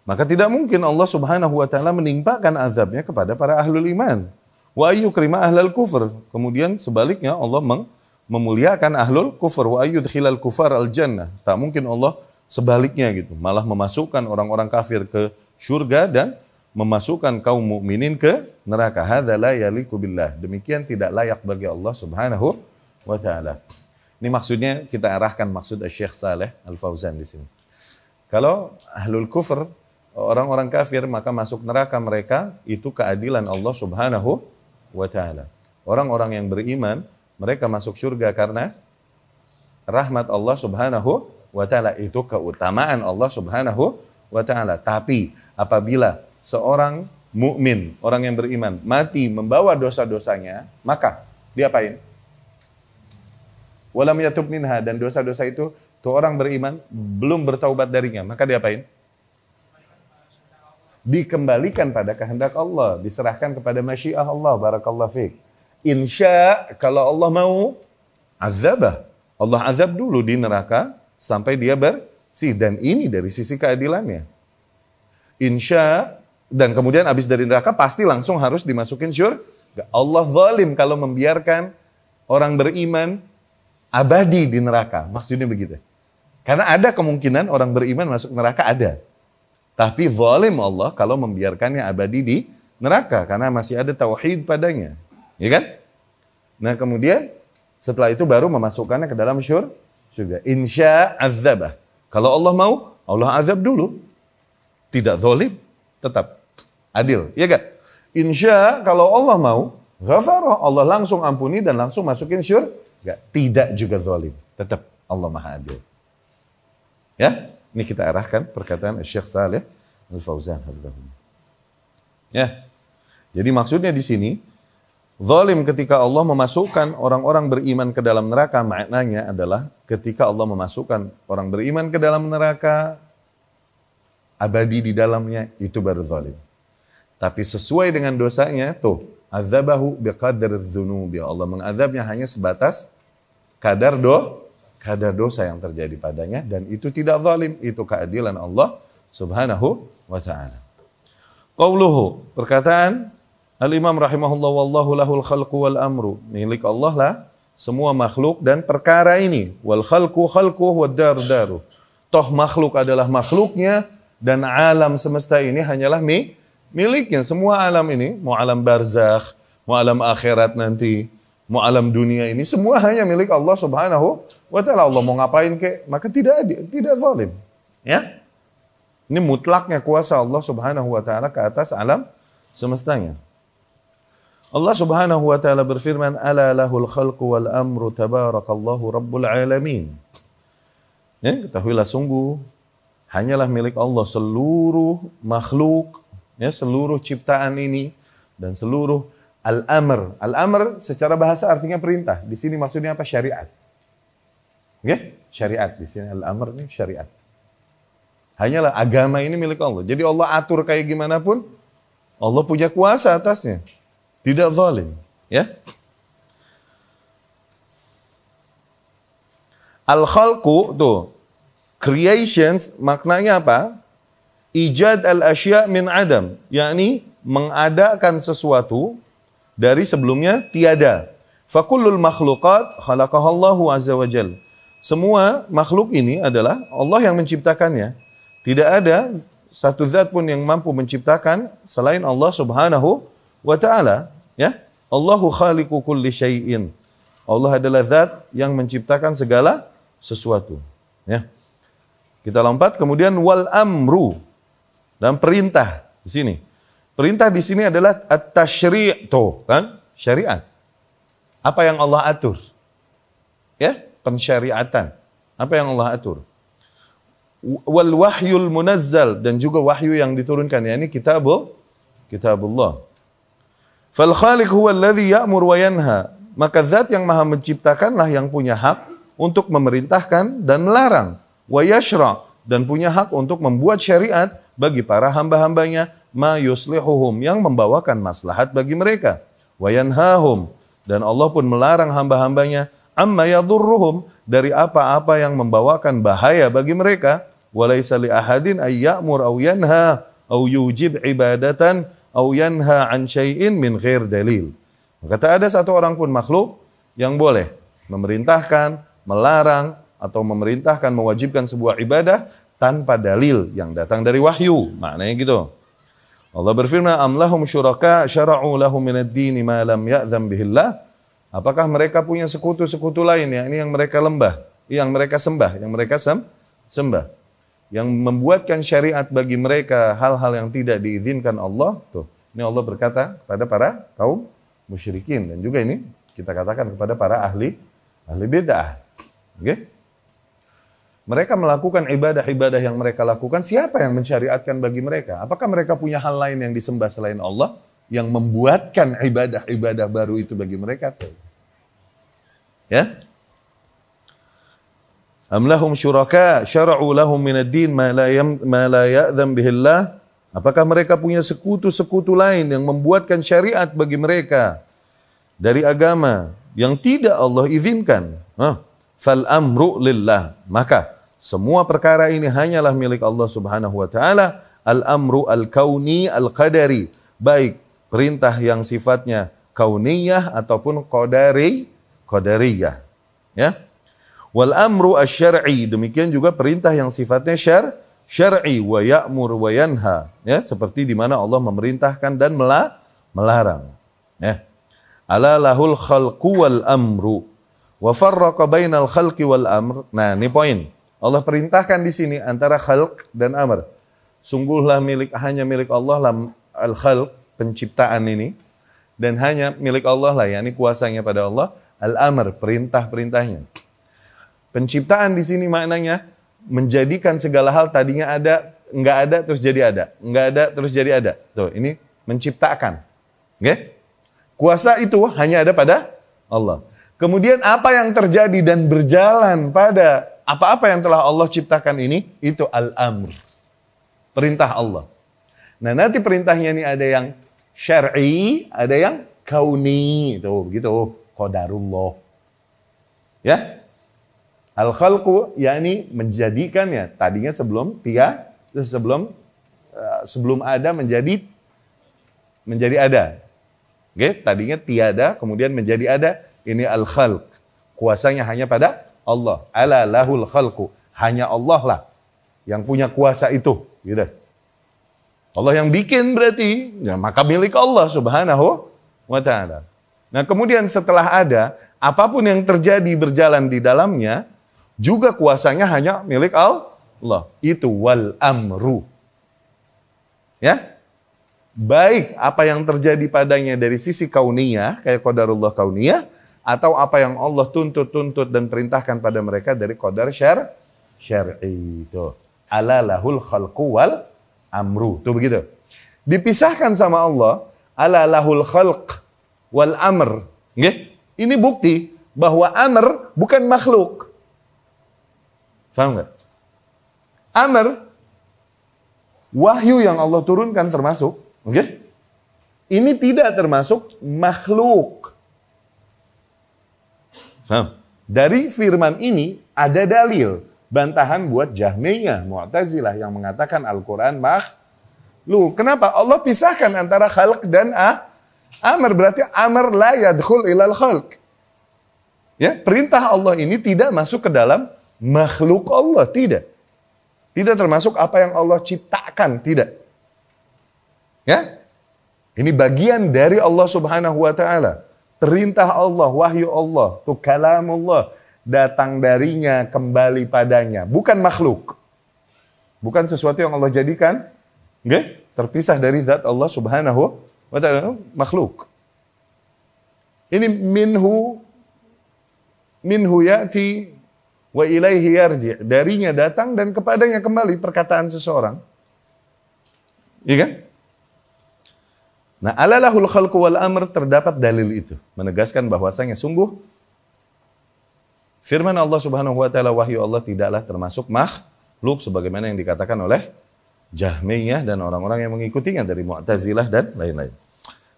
Maka tidak mungkin Allah Subhanahu wa taala menimpakan azabnya kepada para ahlul iman. Wa ayyukrima ahlal kufur. Kemudian sebaliknya Allah memuliakan ahlul kufur. Wa ayyudkhilal kufar al jannah. Tak mungkin Allah sebaliknya gitu, malah memasukkan orang-orang kafir ke surga dan memasukkan kaum mukminin ke neraka. Hadza la yaliqu billah. Demikian tidak layak bagi Allah Subhanahu wa taala. Ini maksudnya kita arahkan maksud Syekh Saleh Al-Fauzan di sini. Kalau ahlul kufur, orang-orang kafir, maka masuk neraka mereka itu keadilan Allah Subhanahu wa taala. Orang-orang yang beriman, mereka masuk surga karena rahmat Allah Subhanahu wa taala, itu keutamaan Allah Subhanahu wa taala. Tapi apabila seorang mukmin, orang yang beriman, mati membawa dosa-dosanya, maka diapain? Walam yatub minha, dan dosa-dosa itu tuh orang beriman belum bertaubat darinya, maka diapain? Dikembalikan pada kehendak Allah, diserahkan kepada masyiah Allah. Barakallahu fiik. Insya, kalau Allah mau, azabah. Allah azab dulu di neraka sampai dia bersih, dan ini dari sisi keadilannya. Insya, dan kemudian habis dari neraka pasti langsung harus dimasukin surga. Allah zalim kalau membiarkan orang beriman abadi di neraka. Maksudnya begitu. Karena ada kemungkinan orang beriman masuk neraka, ada. Tapi zalim Allah kalau membiarkannya abadi di neraka, karena masih ada tauhid padanya. Ya kan? Nah kemudian setelah itu baru memasukkannya ke dalam surga. Insya azabah. Kalau Allah mau, Allah azab dulu. Tidak zalim, tetap adil. Ya kan? Insya kalau Allah mau, ghafarah, Allah langsung ampuni dan langsung masukin surga. Tidak juga zalim, tetap Allah maha adil. Ya? Ini kita arahkan perkataan Syekh Saleh Al-Fauzan. Ya. Jadi maksudnya di sini, zalim ketika Allah memasukkan orang-orang beriman ke dalam neraka, maknanya adalah ketika Allah memasukkan orang beriman ke dalam neraka, abadi di dalamnya, itu baru zalim. Tapi sesuai dengan dosanya, tuh, azabahu biqadar dzunubi. Allah mengazabnya hanya sebatas kadar dosa yang terjadi padanya, dan itu tidak zalim, itu keadilan Allah Subhanahu wa taala. Qauluhu, perkataan Al-Imam rahimahullah, wallahu lahul khalqu wal amru, milik Allah lah semua makhluk dan perkara ini. Wal khalqu khalquhu wad daru daru. Toh makhluk adalah makhluknya dan alam semesta ini hanyalah miliknya. Semua alam ini, mau alam barzakh, mau alam akhirat nanti, mau alam dunia ini, semua hanya milik Allah Subhanahu wa ta'ala. Allah mau ngapain kek, maka tidak zalim. Ya? Ini mutlaknya kuasa Allah Subhanahu wa ta'ala ke atas alam semestanya. Allah Subhanahu wa ta'ala berfirman, ala lahul khalqu wal amru tabarakallahu rabbul alamin. Ya, ketahuilah sungguh hanyalah milik Allah seluruh makhluk, ya, seluruh ciptaan ini dan seluruh al-amr. Al-amr secara bahasa artinya perintah. Di sini maksudnya apa? Syariat. Oke? Syariat. Di sini al-amr ini syariat. Hanyalah agama ini milik Allah. Jadi Allah atur kayak gimana pun, Allah punya kuasa atasnya. Tidak zalim. Ya? Al-khalqu, tuh, creations, maknanya apa? Ijad al-asya' min adam. Yakni mengadakan sesuatu dari sebelumnya tiada. Fakullul makhluqat khalaqahallahu azza wa jal. Semua makhluk ini adalah Allah yang menciptakannya. Tidak ada satu zat pun yang mampu menciptakan selain Allah Subhanahu wa ta'ala. Ya? Allahu khaliqu kulli syai'in. Allah adalah zat yang menciptakan segala sesuatu. Ya. Kita lompat, kemudian wal amru, dan perintah di sini. Perintah di sini adalah at-tasyri', kan? Syariat. Apa yang Allah atur? Ya, pensyariatan. Apa yang Allah atur? Wal wahyul munazzal, dan juga wahyu yang diturunkan, yakni kitabullah. Fal khaliq huwa alladhi ya'mur wa yanha. Maka zat yang maha menciptakanlah yang punya hak untuk memerintahkan dan melarang. Wa yashra', dan punya hak untuk membuat syariat bagi para hamba-hambanya, ma yuslihuhum, yang membawakan maslahat bagi mereka. Wa yanhahum, dan Allah pun melarang hamba-hambanya, amma yadurruhum, dari apa-apa yang membawakan bahaya bagi mereka. Walaysa li ahadin ay ya'mur aw yanha aw yujib ibadatan aw yanha an syai'in min ghair dalil. Maka tak ada satu orang pun makhluk yang boleh memerintahkan, melarang, atau memerintahkan, mewajibkan sebuah ibadah tanpa dalil yang datang dari wahyu. Maknanya gitu. Allah berfirman, am lahum syuraka syara'u lahum minad dini ma lam ya'zam bihillah. Apakah mereka punya sekutu-sekutu lain yang mereka sembah, yang membuatkan syariat bagi mereka hal-hal yang tidak diizinkan Allah. Tuh, ini Allah berkata kepada para kaum musyrikin, dan juga ini kita katakan kepada para ahli bid'ah. Okay? Mereka melakukan ibadah-ibadah yang mereka lakukan, siapa yang mensyariatkan bagi mereka? Apakah mereka punya hal lain yang disembah selain Allah yang membuatkan ibadah-ibadah baru itu bagi mereka? Ya? Am lahum syuraka syara'u lahum minad din ma la ya'zam bihillah. Apakah mereka punya sekutu-sekutu lain yang membuatkan syariat bagi mereka dari agama yang tidak Allah izinkan? Fal amru lillah. Maka semua perkara ini hanyalah milik Allah Subhanahu wa taala. Al amru al kauni al qadari, baik perintah yang sifatnya kauniyah ataupun qadariyah. Ya. Wal amru asy-syar'i, demikian juga perintah yang sifatnya syar'i, wa ya'mur wa yanha, ya, seperti di mana Allah memerintahkan dan melarang. Ya. Ala lahul khalqu wal amru wa farraqa bainal khalqi wal amr. Nah, ini poin. Allah perintahkan di sini antara khalq dan amr. Sungguhlah hanya milik Allah lah al-khalq, penciptaan ini, dan hanya milik Allah lah, yakni kuasanya pada Allah, al-amr, perintah-perintahnya. Penciptaan di sini maknanya menjadikan segala hal tadinya ada, enggak ada terus jadi ada, enggak ada terus jadi ada. Tuh, ini menciptakan. Okay? Kuasa itu hanya ada pada Allah. Kemudian apa yang terjadi dan berjalan pada apa-apa yang telah Allah ciptakan ini, itu al-amr. Perintah Allah. Nah, nanti perintahnya ini ada yang syar'i, ada yang kauni. Tuh, begitu. Qadarullah. Ya? Al-khalqu, yakni menjadikannya. Tadinya sebelum ada menjadi ada. Oke, tadinya tiada, kemudian menjadi ada. Ini al-khalq. Kuasanya hanya pada Allah. Ala lahul khalqu. Hanya Allah lah yang punya kuasa itu. Gitu. Allah yang bikin berarti, ya, maka milik Allah Subhanahu wa ta'ala. Nah, kemudian setelah ada, apapun yang terjadi berjalan di dalamnya, juga kuasanya hanya milik Allah. Itu wal amru. Ya? Baik apa yang terjadi padanya dari sisi kauniyah, kayak qadarullah kauniyah, atau apa yang Allah tuntut dan perintahkan pada mereka dari qadar syar'i. Itu. Ala lahul khalqu wal amru. Itu begitu. Dipisahkan sama Allah, ala lahul khalq wal amr. Okay? Ini bukti bahwa amr bukan makhluk. Faham nggak? Amr, wahyu yang Allah turunkan termasuk, oke? Ini tidak termasuk makhluk. Faham? Dari firman ini ada dalil, bantahan buat Jahmiyah, Mu'tazilah yang mengatakan Al-Quran makhluk. Kenapa? Allah pisahkan antara khalq dan amr, berarti amr la yadkhul ilal khalq. Ya, perintah Allah ini tidak masuk ke dalam makhluk Allah, tidak. Tidak termasuk apa yang Allah ciptakan, tidak. Ya? Ini bagian dari Allah Subhanahu wa taala. perintah Allah, wahyu Allah, itu kalamullah, datang darinya, kembali padanya, bukan makhluk. Bukan sesuatu yang Allah jadikan, terpisah dari zat Allah subhanahu wa ta'ala, makhluk. Ini minhu ya'ti wa ilaihi yarji'. Darinya datang dan kepadanya kembali perkataan seseorang. Iya kan? Nah, alalahul khalqu wal amr, terdapat dalil itu. Menegaskan bahwasanya sungguh firman Allah subhanahu wa ta'ala, wahyu Allah tidaklah termasuk makhluk. Sebagaimana yang dikatakan oleh Jahmiyah dan orang-orang yang mengikutinya dari Mu'tazilah dan lain-lain.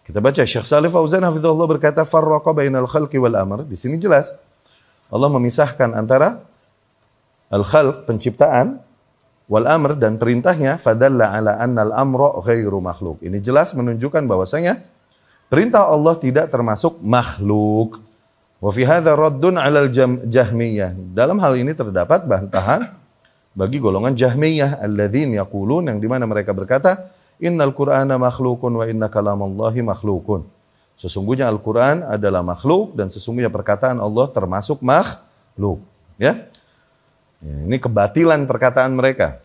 Kita baca Syekh Shalih Fauzan hafizahullah berkata, farraqa bainal khalqi wal amr. Di sini jelas Allah memisahkan antara al-khalq, penciptaan, wal amr, dan perintahnya, fadalla ala annal amra ghairu makhluk. Ini jelas menunjukkan bahwasanya perintah Allah tidak termasuk makhluk. Wa fi hadza raddun 'alal Jahmiyah. Dalam hal ini terdapat bantahan bagi golongan Jahmiyah alladzin yaqulun, yang dimana mereka berkata, innal Qur'ana makhlukun wa inna kalamallahi makhlukun. Sesungguhnya Al-Qur'an adalah makhluk dan sesungguhnya perkataan Allah termasuk makhluk. Ya. Ini kebatilan perkataan mereka.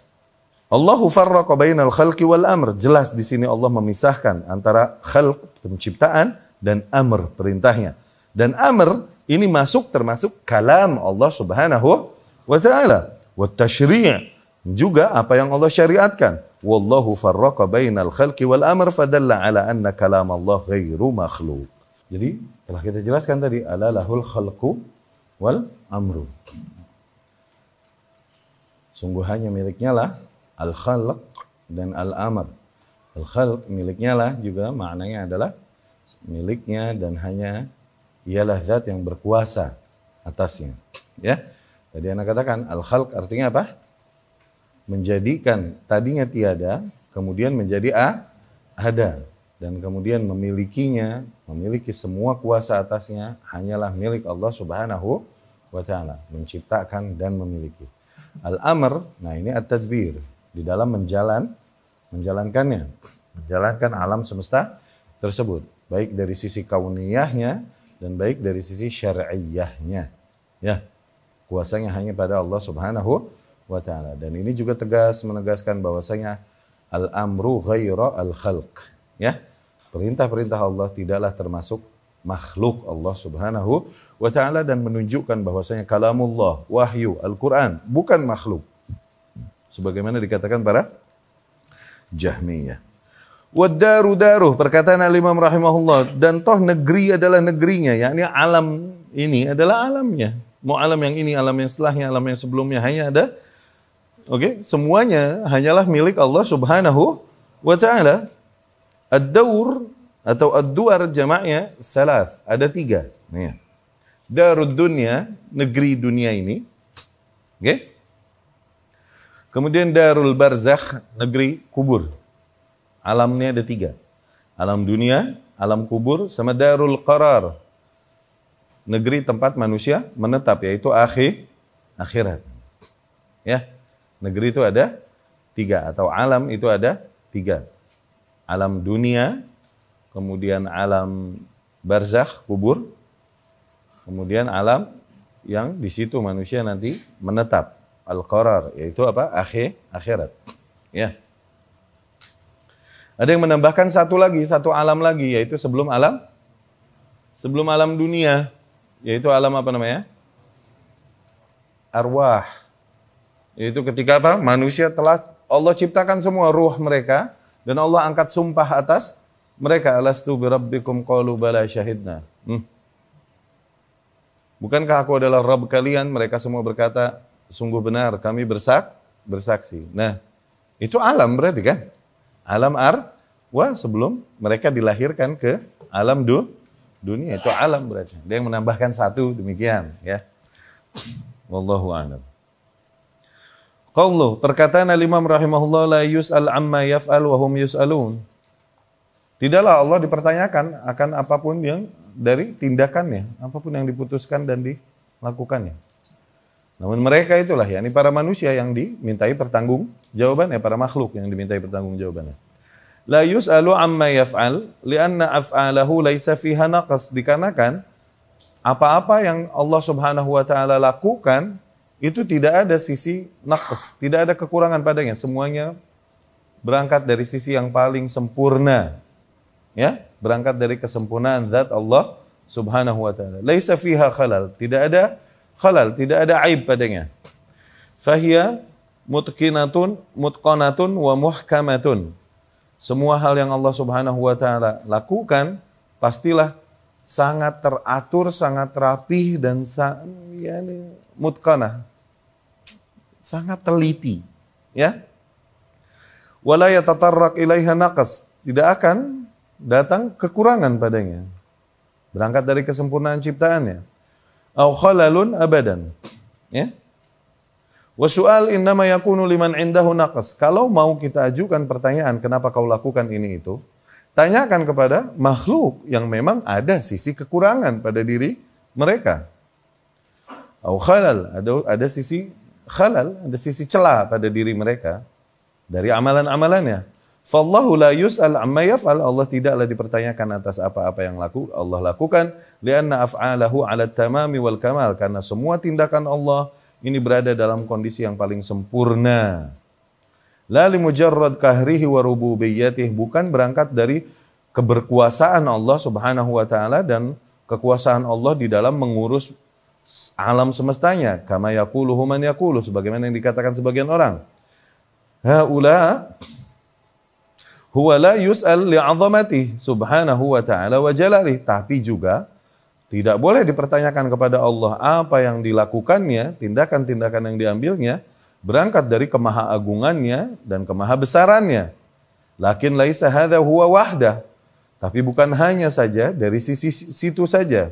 Allahu farraqa bainal khalqi wal amr. Jelas di sini Allah memisahkan antara khalq, penciptaan, dan amr, perintahnya. Dan amr ini termasuk kalam Allah subhanahu wa ta'ala. Wa tasyri' juga apa yang Allah syariatkan. Wallahu farraqa bainal khalqi wal amr fadalla ala anna kalam Allah ghairu makhluk. Jadi telah kita jelaskan tadi, alalahul khalqu wal amru. Sungguh hanya miliknya lah al-khalq dan al-amr. Al-khalq miliknya lah juga maknanya adalah miliknya dan hanya ialah zat yang berkuasa atasnya. Ya. Tadi Anda katakan al-khalq artinya apa? Menjadikan tadinya tiada, kemudian menjadi ada, dan kemudian memilikinya, memiliki semua kuasa atasnya hanyalah milik Allah subhanahu wa ta'ala, menciptakan dan memiliki. Al-amr, nah ini at-tadbir, di dalam menjalankannya, menjalankan alam semesta tersebut, baik dari sisi kauniyahnya dan baik dari sisi syar'iyahnya. Ya, kuasanya hanya pada Allah subhanahu wa ta'ala. Dan ini juga tegas menegaskan bahwasanya al-amru ghaira al-khalq. Ya, perintah-perintah Allah tidaklah termasuk makhluk Allah subhanahu wa ta'ala, dan menunjukkan bahwasanya kalamullah, wahyu, Al-Quran bukan makhluk sebagaimana dikatakan para Jahmiyah. Wad-daru daruh, perkataan al-Imam rahimahullah, dan toh negeri adalah negerinya, yakni alam ini adalah alamnya. Mau alam yang ini, alam yang setelahnya, alam yang sebelumnya, hanya ada semuanya hanyalah milik Allah subhanahu wa ta'ala. Ad-daur atau ad-duar jamaknya thalath, ada 3. Nih. Darud dunya, negeri dunia ini. Kemudian darul barzakh, negeri kubur. Alamnya ada 3. Alam dunia, alam kubur, sama darul qarar, negeri tempat manusia menetap, yaitu akhirat. Ya. Negeri itu ada 3, atau alam itu ada 3. Alam dunia, kemudian alam barzakh, kubur, kemudian alam yang di situ manusia nanti menetap, al-qarar, yaitu apa? Akhirat. Ya. Ada yang menambahkan satu alam lagi, yaitu sebelum alam dunia, yaitu alam apa namanya? Arwah. Yaitu ketika apa? Manusia telah Allah ciptakan semua ruh mereka, dan Allah angkat sumpah atas mereka, alastu birabbikum qalu bala syahidna. Bukankah aku adalah Rabb kalian? Mereka semua berkata, sungguh benar kami bersaksi. Nah, itu alam berarti kan? Alam arwah sebelum mereka dilahirkan ke alam dunia, itu alam berarti. Dia yang menambahkan satu, demikian ya. Wallahu a'lam. Qauluh, perkataan al-Imam rahimahullah, la yus'al amma yaf'al wa hum yus'alun. Tidaklah Allah dipertanyakan akan apapun yang dari tindakannya, apapun yang diputuskan dan dilakukannya. Namun mereka itulah, yakni para manusia yang dimintai pertanggungjawabannya, para makhluk yang dimintai pertanggungjawabannya. La yus'alu amma yaf'al li'anna af'alahu laisa fiha naqas. Dikarenakan apa-apa yang Allah Subhanahu wa taala lakukan itu tidak ada sisi naqas, tidak ada kekurangan padanya. Semuanya berangkat dari sisi yang paling sempurna. Ya, berangkat dari kesempurnaan zat Allah Subhanahu wa taala. Laisa fiha khalal, tidak ada khalal, tidak ada aib padanya. Fahiya mutqanatun wa muhkamatun. Semua hal yang Allah Subhanahu wa taala lakukan pastilah sangat teratur, sangat rapih dan mutqanah. Sangat teliti, ya. Wala yatatarraq ilaiha naqas, tidak akan datang kekurangan padanya. Berangkat dari kesempurnaan ciptaannya. Au khalalun abadan, ya. Wa su'al innama yakunu liman indahu naqas. Kalau mau kita ajukan pertanyaan kenapa kau lakukan ini itu, tanyakan kepada makhluk yang memang ada sisi kekurangan pada diri mereka. Au khalal, ada sisi khalal, ada sisi celah pada diri mereka dari amalan-amalannya. Fallahu la yus'al amma yaf'al. Allah tidaklah dipertanyakan atas apa-apa yang Allah lakukan, lianna af'alahu 'ala tamami wal kamal, karena semua tindakan Allah ini berada dalam kondisi yang paling sempurna. La li mujarrad kahrihi wa rububiyyatihi, bukan berangkat dari keberkuasaan Allah Subhanahu wa taala dan kekuasaan Allah di dalam mengurus alam semestanya. Kama yaquluhu man yaqulu, sebagaimana yang dikatakan sebagian orang. Haula huwa la yus'al li'azamatihi subhanahu wa ta'ala wa jalalihi. Tapi juga tidak boleh dipertanyakan kepada Allah apa yang dilakukannya, tindakan-tindakan yang diambilnya, berangkat dari kemahaagungannya dan kemahabesarannya. Lakin laisa hadza huwa wahdah. Tapi bukan hanya saja dari sisi situ saja.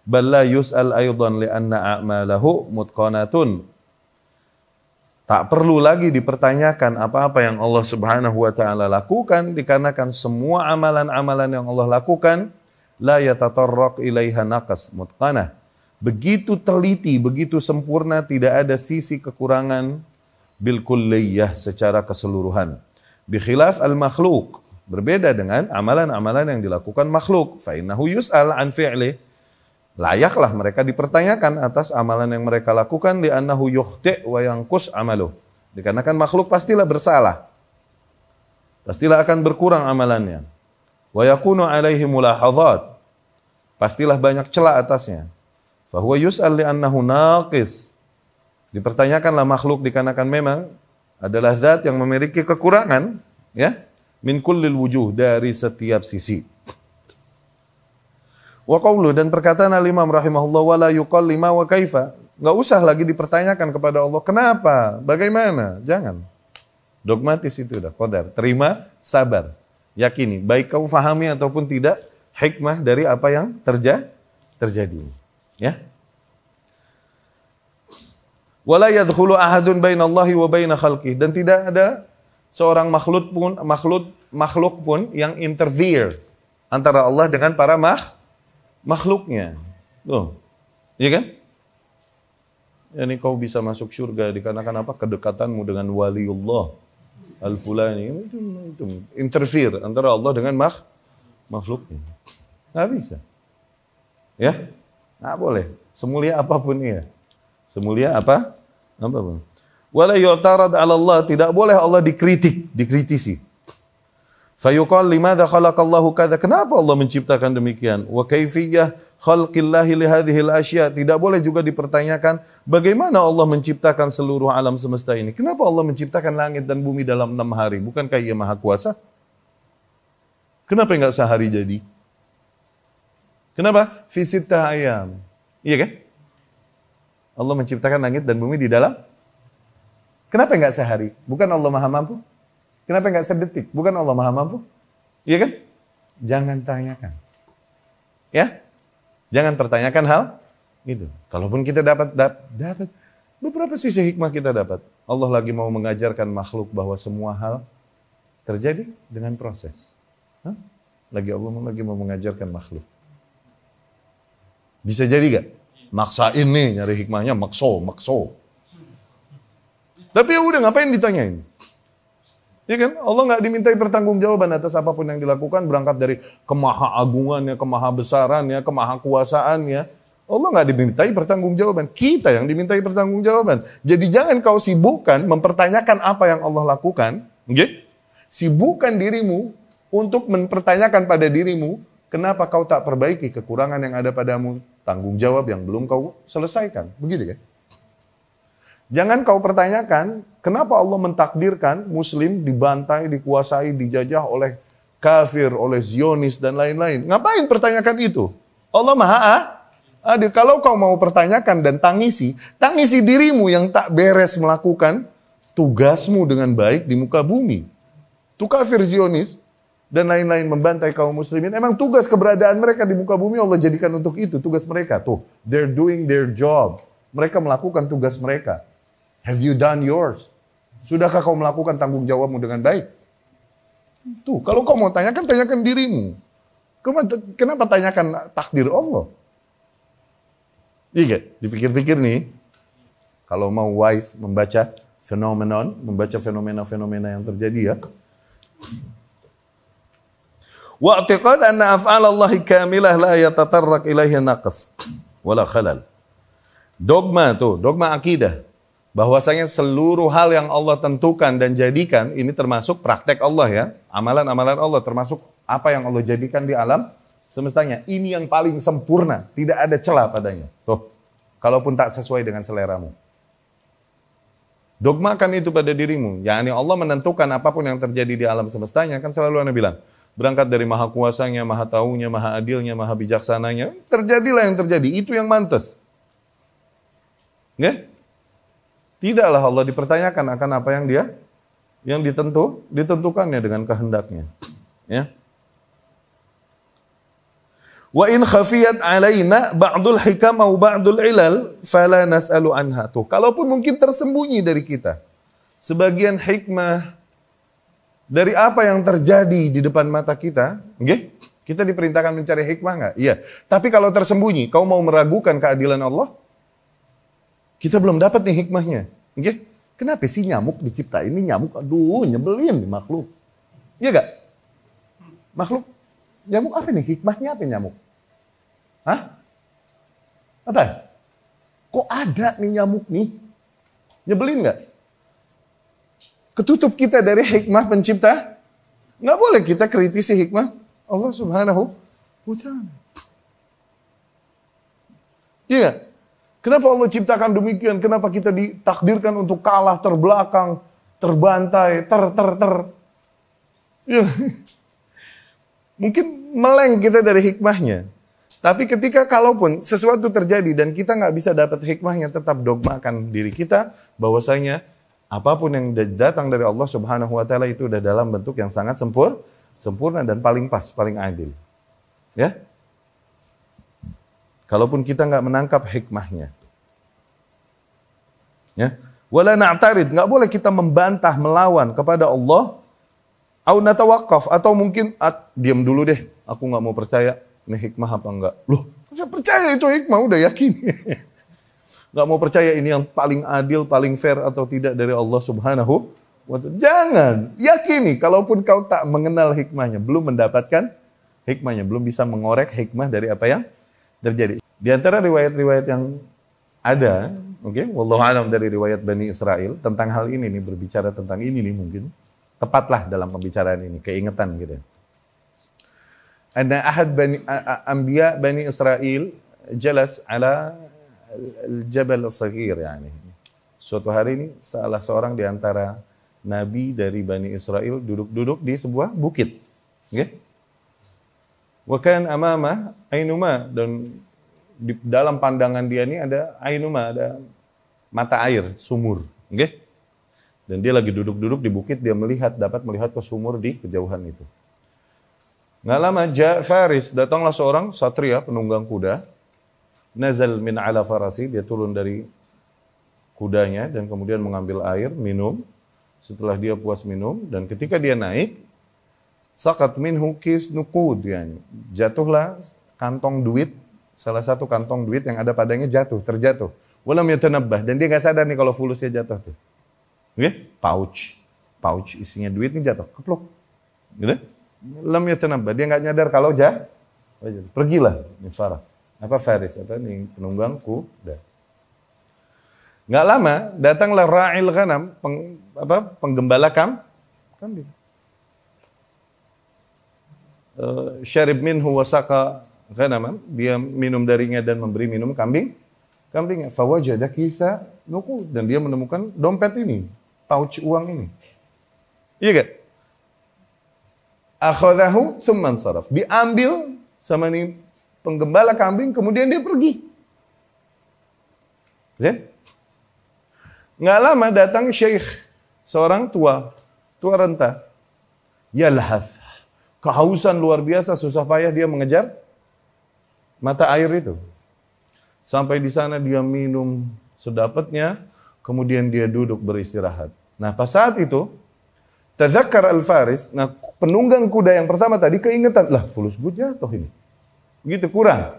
Bal la yus'al aidan li'anna a'malahu mutqanatun. Tak perlu lagi dipertanyakan apa-apa yang Allah Subhanahu wa taala lakukan, dikarenakan semua amalan-amalan yang Allah lakukan la yatatarraq ilaiha naqas mutqanah. Begitu teliti, begitu sempurna, tidak ada sisi kekurangan bil kulliyah, secara keseluruhan. Bi khilaf al makhluk, berbeda dengan amalan-amalan yang dilakukan makhluk. Fa innahu yus'al an fi'li. Layaklah mereka dipertanyakan atas amalan yang mereka lakukan, li annahu yukhti' wa yanqus amaluh. Dikarenakan makhluk pastilah bersalah. Pastilah akan berkurang amalannya. Wa yakunu alaihi mulahadzat, pastilah banyak celah atasnya. Fa huwa yus'al li annahu naqis. Dipertanyakanlah makhluk dikarenakan memang adalah zat yang memiliki kekurangan, ya, min kullil wujuh, dari setiap sisi. Wa qawlu, dan perkataan al-Imam rahimahullah, wala yuqal lima wa kaifa. Enggak usah lagi dipertanyakan kepada Allah kenapa, bagaimana, jangan. Dogmatis itu udah, qadar, terima, sabar. Yakini, baik kau fahami ataupun tidak, hikmah dari apa yang terjadi. Ya. Wala yadkhulu ahadun bainallahi wa baina khalqihi, dan tidak ada seorang makhluk pun yang interfere antara Allah dengan para makhluknya. Tuh. Iya kan? Ini kau bisa masuk surga dikarenakan apa? Kedekatanmu dengan waliullah al-fulani. Itu interfere antara Allah dengan makhluknya. Nggak bisa. Ya? Nggak boleh. Semulia apapun ia. Semulia apapun. Wala yu'tarad 'ala Allah, tidak boleh Allah dikritisi. Fayuqal limadza khalaqallahu kadza, kenapa Allah menciptakan demikian? Wa kaifiyah khalqillahi li hadhil asya, tidak boleh juga dipertanyakan bagaimana Allah menciptakan seluruh alam semesta ini. Kenapa Allah menciptakan langit dan bumi dalam 6 hari? Bukankah Ia Maha Kuasa? Kenapa enggak sehari jadi? Kenapa? Fi sittah ayam. Iya kan? Allah menciptakan langit dan bumi di dalam. Kenapa enggak sehari? Bukan Allah Maha Mampu? Kenapa enggak sedetik? Bukan Allah Maha Mampu? Iya kan? Jangan tanyakan. Ya? Jangan pertanyakan hal itu. Kalaupun kita dapat beberapa sisi hikmah kita dapat. Allah lagi mau mengajarkan makhluk bahwa semua hal terjadi dengan proses. Allah lagi mau mengajarkan makhluk. Bisa jadi gak? Maksain nih nyari hikmahnya, makso. Tapi ya udah, ngapain ditanyain? Ya kan? Allah nggak dimintai pertanggungjawaban atas apapun yang dilakukan, berangkat dari kemahaagungannya, kemahabesarannya, kemahakuasaannya. Allah nggak dimintai pertanggungjawaban. Kita yang dimintai pertanggungjawaban. Jadi jangan kau sibukkan mempertanyakan apa yang Allah lakukan. Okay? Sibukkan dirimu untuk mempertanyakan pada dirimu, kenapa kau tak perbaiki kekurangan yang ada padamu, tanggung jawab yang belum kau selesaikan. Begitu kan? Jangan kau pertanyakan, kenapa Allah mentakdirkan Muslim dibantai, dikuasai, dijajah oleh kafir, oleh Zionis, dan lain-lain. Ngapain pertanyakan itu? Allah Maha Adil. Kalau kau mau pertanyakan dan tangisi dirimu yang tak beres melakukan tugasmu dengan baik di muka bumi. Tuh kafir Zionis dan lain-lain membantai kaum muslimin. Emang tugas keberadaan mereka di muka bumi Allah jadikan untuk itu. Tugas mereka tuh. They're doing their job. Mereka melakukan tugas mereka. Have you done yours? Sudahkah kau melakukan tanggung jawabmu dengan baik? Tuh, kalau kau mau tanyakan dirimu. Kenapa tanyakan takdir Allah? Iya, dipikir-pikir nih. Kalau mau wise membaca fenomena-fenomena yang terjadi ya. Wa'tiqad anna af'alallahi kamilah la yatatarrak ilaihi naqas wala khalal. Dogma akidah. Bahwasanya seluruh hal yang Allah tentukan dan jadikan, ini termasuk praktek Allah ya. Amalan-amalan Allah termasuk apa yang Allah jadikan di alam semestanya. Ini yang paling sempurna, tidak ada celah padanya. Tuh, kalaupun tak sesuai dengan seleramu. Dogmakan itu pada dirimu. yakni Allah menentukan apapun yang terjadi di alam semestanya. Kan selalu Anda bilang, berangkat dari maha kuasanya, maha taunya, maha adilnya, maha bijaksananya. Terjadilah yang terjadi, itu yang mantas. Ya? Tidaklah Allah dipertanyakan akan apa yang ditentukannya dengan kehendaknya. Ya. Wa in khafiyat alaina ba'dul hikam au ba'dul ilal fala nas'alu anha. Tuh, kalaupun mungkin tersembunyi dari kita sebagian hikmah dari apa yang terjadi di depan mata kita, okay? Kita diperintahkan mencari hikmah enggak? Iya. Tapi kalau tersembunyi, kau mau meragukan keadilan Allah? Kita belum dapat nih hikmahnya. Okay? Kenapa sih nyamuk diciptain? Ini nyamuk, aduh nyebelin nih makhluk. Iya gak? Makhluk, nyamuk apa nih? Hikmahnya apa nyamuk? Hah? Apa? Kok ada nih nyamuk nih? Nyebelin gak? Ketutup kita dari hikmah pencipta? Nggak boleh kita kritisi hikmah Allah Subhanahu wa Ta'ala. Iya. Kenapa Allah ciptakan demikian? Kenapa kita ditakdirkan untuk kalah, terbelakang, terbantai, Ya. Mungkin meleng kita dari hikmahnya. Tapi ketika kalaupun sesuatu terjadi dan kita nggak bisa dapat hikmahnya, tetap dogmakan diri kita bahwasanya apapun yang datang dari Allah Subhanahu wa Ta'ala itu udah dalam bentuk yang sangat sempurna dan paling pas, paling adil. Ya? Kalaupun kita nggak menangkap hikmahnya. Ya. Wala na'tarid, nggak boleh kita membantah, melawan kepada Allah. Au natawaqqaf, atau mungkin diam dulu deh, aku nggak mau percaya ini hikmah apa enggak. Loh, saya percaya itu hikmah, udah yakin. Nggak mau percaya ini yang paling adil, paling fair atau tidak dari Allah Subhanahu wa Ta'ala. Jangan, yakini kalaupun kau tak mengenal hikmahnya, belum mendapatkan hikmahnya, belum bisa mengorek hikmah dari apa yang terjadi. Di antara riwayat-riwayat yang ada, wallahu alam, dari riwayat Bani Israel tentang hal ini nih, berbicara tentang ini nih, mungkin tepatlah dalam pembicaraan ini, keingetan gitu. Ada ahad anbiya Bani Israel jalas ala al-jabal as-saghir, yani. Suatu hari ini salah seorang di antara nabi dari Bani Israel duduk-duduk di sebuah bukit. Okay? Wa kan amama ainuma, dan di dalam pandangan dia ini ada ainuma, ada mata air, sumur. Okay? Dan dia lagi duduk-duduk di bukit, dia dapat melihat ke sumur di kejauhan itu. Nggak lama, Faris, datanglah seorang satria penunggang kuda. Nazal min ala farasi, dia turun dari kudanya dan kemudian mengambil air, minum. Setelah dia puas minum, dan ketika dia naik, sakat minhu kis nuqud, yani. Jatuhlah kantong duit, salah satu kantong duit yang ada padanya terjatuh. Walam yatanabbah, dan dia nggak sadar nih kalau fulusnya jatuh tuh. Okay? Pouch pouch isinya duit ini jatuh, kepluk. Gitu? Lam yatanabba, dia nggak nyadar kalau pergilah ini Faras. Apa Faris? Apa nih penunggang kuda. Nggak lama datanglah ra'il ghanam, penggembala kambing. Syarib minhu wasaka ghanaman, dia minum darinya dan memberi minum kambingnya. Fawajada kisa nuqud, dan dia menemukan dompet ini, pouch uang ini. Iya kan? Akhadahu thumma ansaraf. Diambil sama nih penggembala kambing, kemudian dia pergi. Nggak lama datang syekh, seorang tua renta. Yalhath, kehausan luar biasa, susah payah dia mengejar mata air itu. Sampai di sana dia minum sedapatnya, kemudian dia duduk beristirahat. Nah, pas saat itu tadzakkar al-faris, nah penunggang kuda yang pertama tadi keingetan, lah fulus gue jatuh ini. Begitu kurang.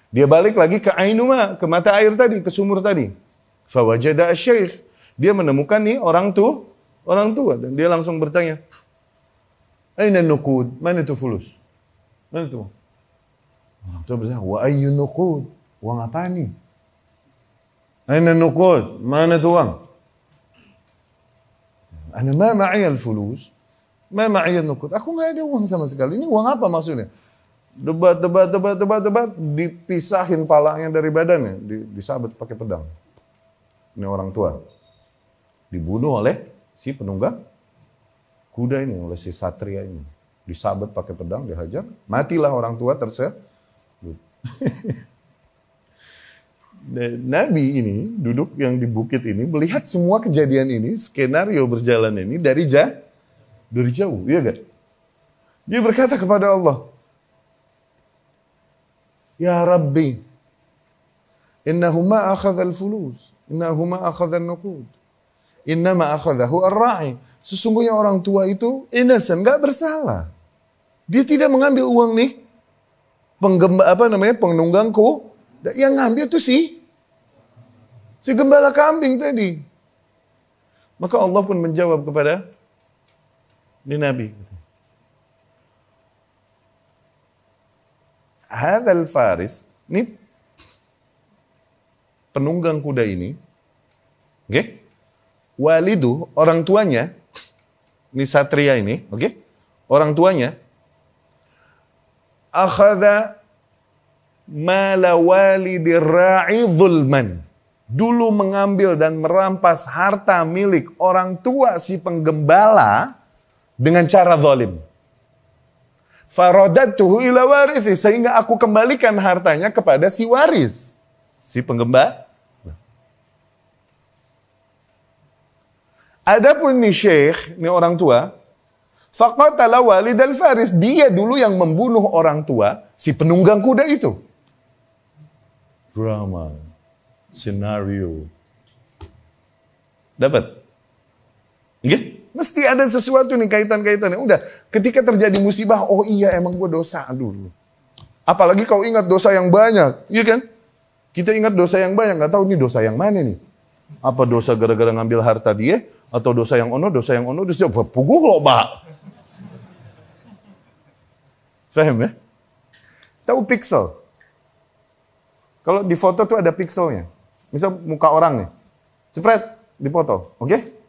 Dia balik lagi ke ainuma, ke mata air tadi, ke sumur tadi. Fawajada asy-syekh, dia menemukan nih orang tua dan dia langsung bertanya, "Aina nuqud? Mana itu fulus? Mana itu?" Orang tua bertanya, "Wa ayyu nuqud? Uang apa nih? Aina nuqud? Mana itu uang?" "Ana ma ma'iya al-fulus, ma ma'iya nuqud." Aku enggak ada uang sama sekali. Ini uang apa maksudnya? Debat, dipisahin palanya dari badannya, disabet pakai pedang. Ini orang tua. Dibunuh oleh si penunggang kuda ini, oleh si satria ini. Disabet pakai pedang, dihajar. Matilah orang tua tersebut. Nabi ini, duduk yang di bukit ini, melihat semua kejadian ini, skenario berjalan ini dari jauh. Iya kan? Dia berkata kepada Allah, "Ya Rabbi, innahu ma akhadha al-fulus, innahu ma akhadha an-nuqud, innama akhadhahu ar-ra'i." Sesungguhnya orang tua itu innocent, enggak bersalah. Dia tidak mengambil uang nih penunggangku. Yang ngambil itu si gembala kambing tadi. Maka Allah pun menjawab kepada Nabi. Hadzal faris, ini penunggang kuda ini, okay? Walidu, orang tuanya, ini satria ini, okay? Orang tuanya, akhadha mala walidir ra'i zulman, dulu mengambil dan merampas harta milik orang tua si penggembala dengan cara zalim. Faradatuhu ila warithi, sehingga aku kembalikan hartanya kepada si waris, si penggembala. Adapun nih syekh, ini orang tua, faqatala walidal faris, dia dulu yang membunuh orang tua si penunggang kuda itu. Drama, senario. Dapat? Oke? Mesti ada sesuatu nih kaitan-kaitannya. Udah, ketika terjadi musibah, oh iya emang gue dosa dulu. Apalagi kau ingat dosa yang banyak, iya kan? Kita ingat dosa yang banyak, nggak tahu ini dosa yang mana nih. Apa dosa gara-gara ngambil harta dia, atau dosa yang ono, dosa puguh loh, Pak. Paham ya? Tahu pixel? Kalau di foto tuh ada pixelnya. Misal muka orang nih, cepret, dipoto, oke?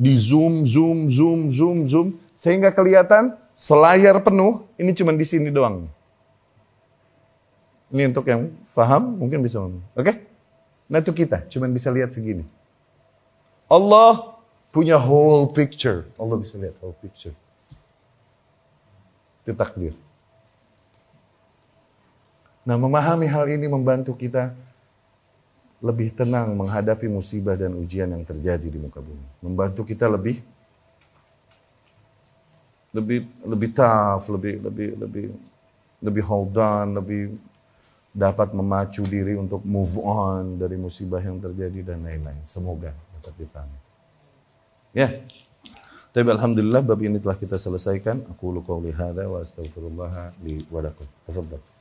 Di zoom, sehingga kelihatan selayar penuh, ini cuma di sini doang. Ini untuk yang paham, mungkin bisa ngomong. Oke? Nah itu kita, cuma bisa lihat segini. Allah punya whole picture. Allah bisa lihat whole picture. Itu takdir. Nah, memahami hal ini membantu kita lebih tenang menghadapi musibah dan ujian yang terjadi di muka bumi. Membantu kita lebih tough, lebih hold on, lebih dapat memacu diri untuk move on dari musibah yang terjadi dan lain-lain. Semoga dapat difahami. Ya. Tapi alhamdulillah bab ini telah kita selesaikan. Aku qouli hadza wa astaghfirullah li wa lakum. Tafadhal.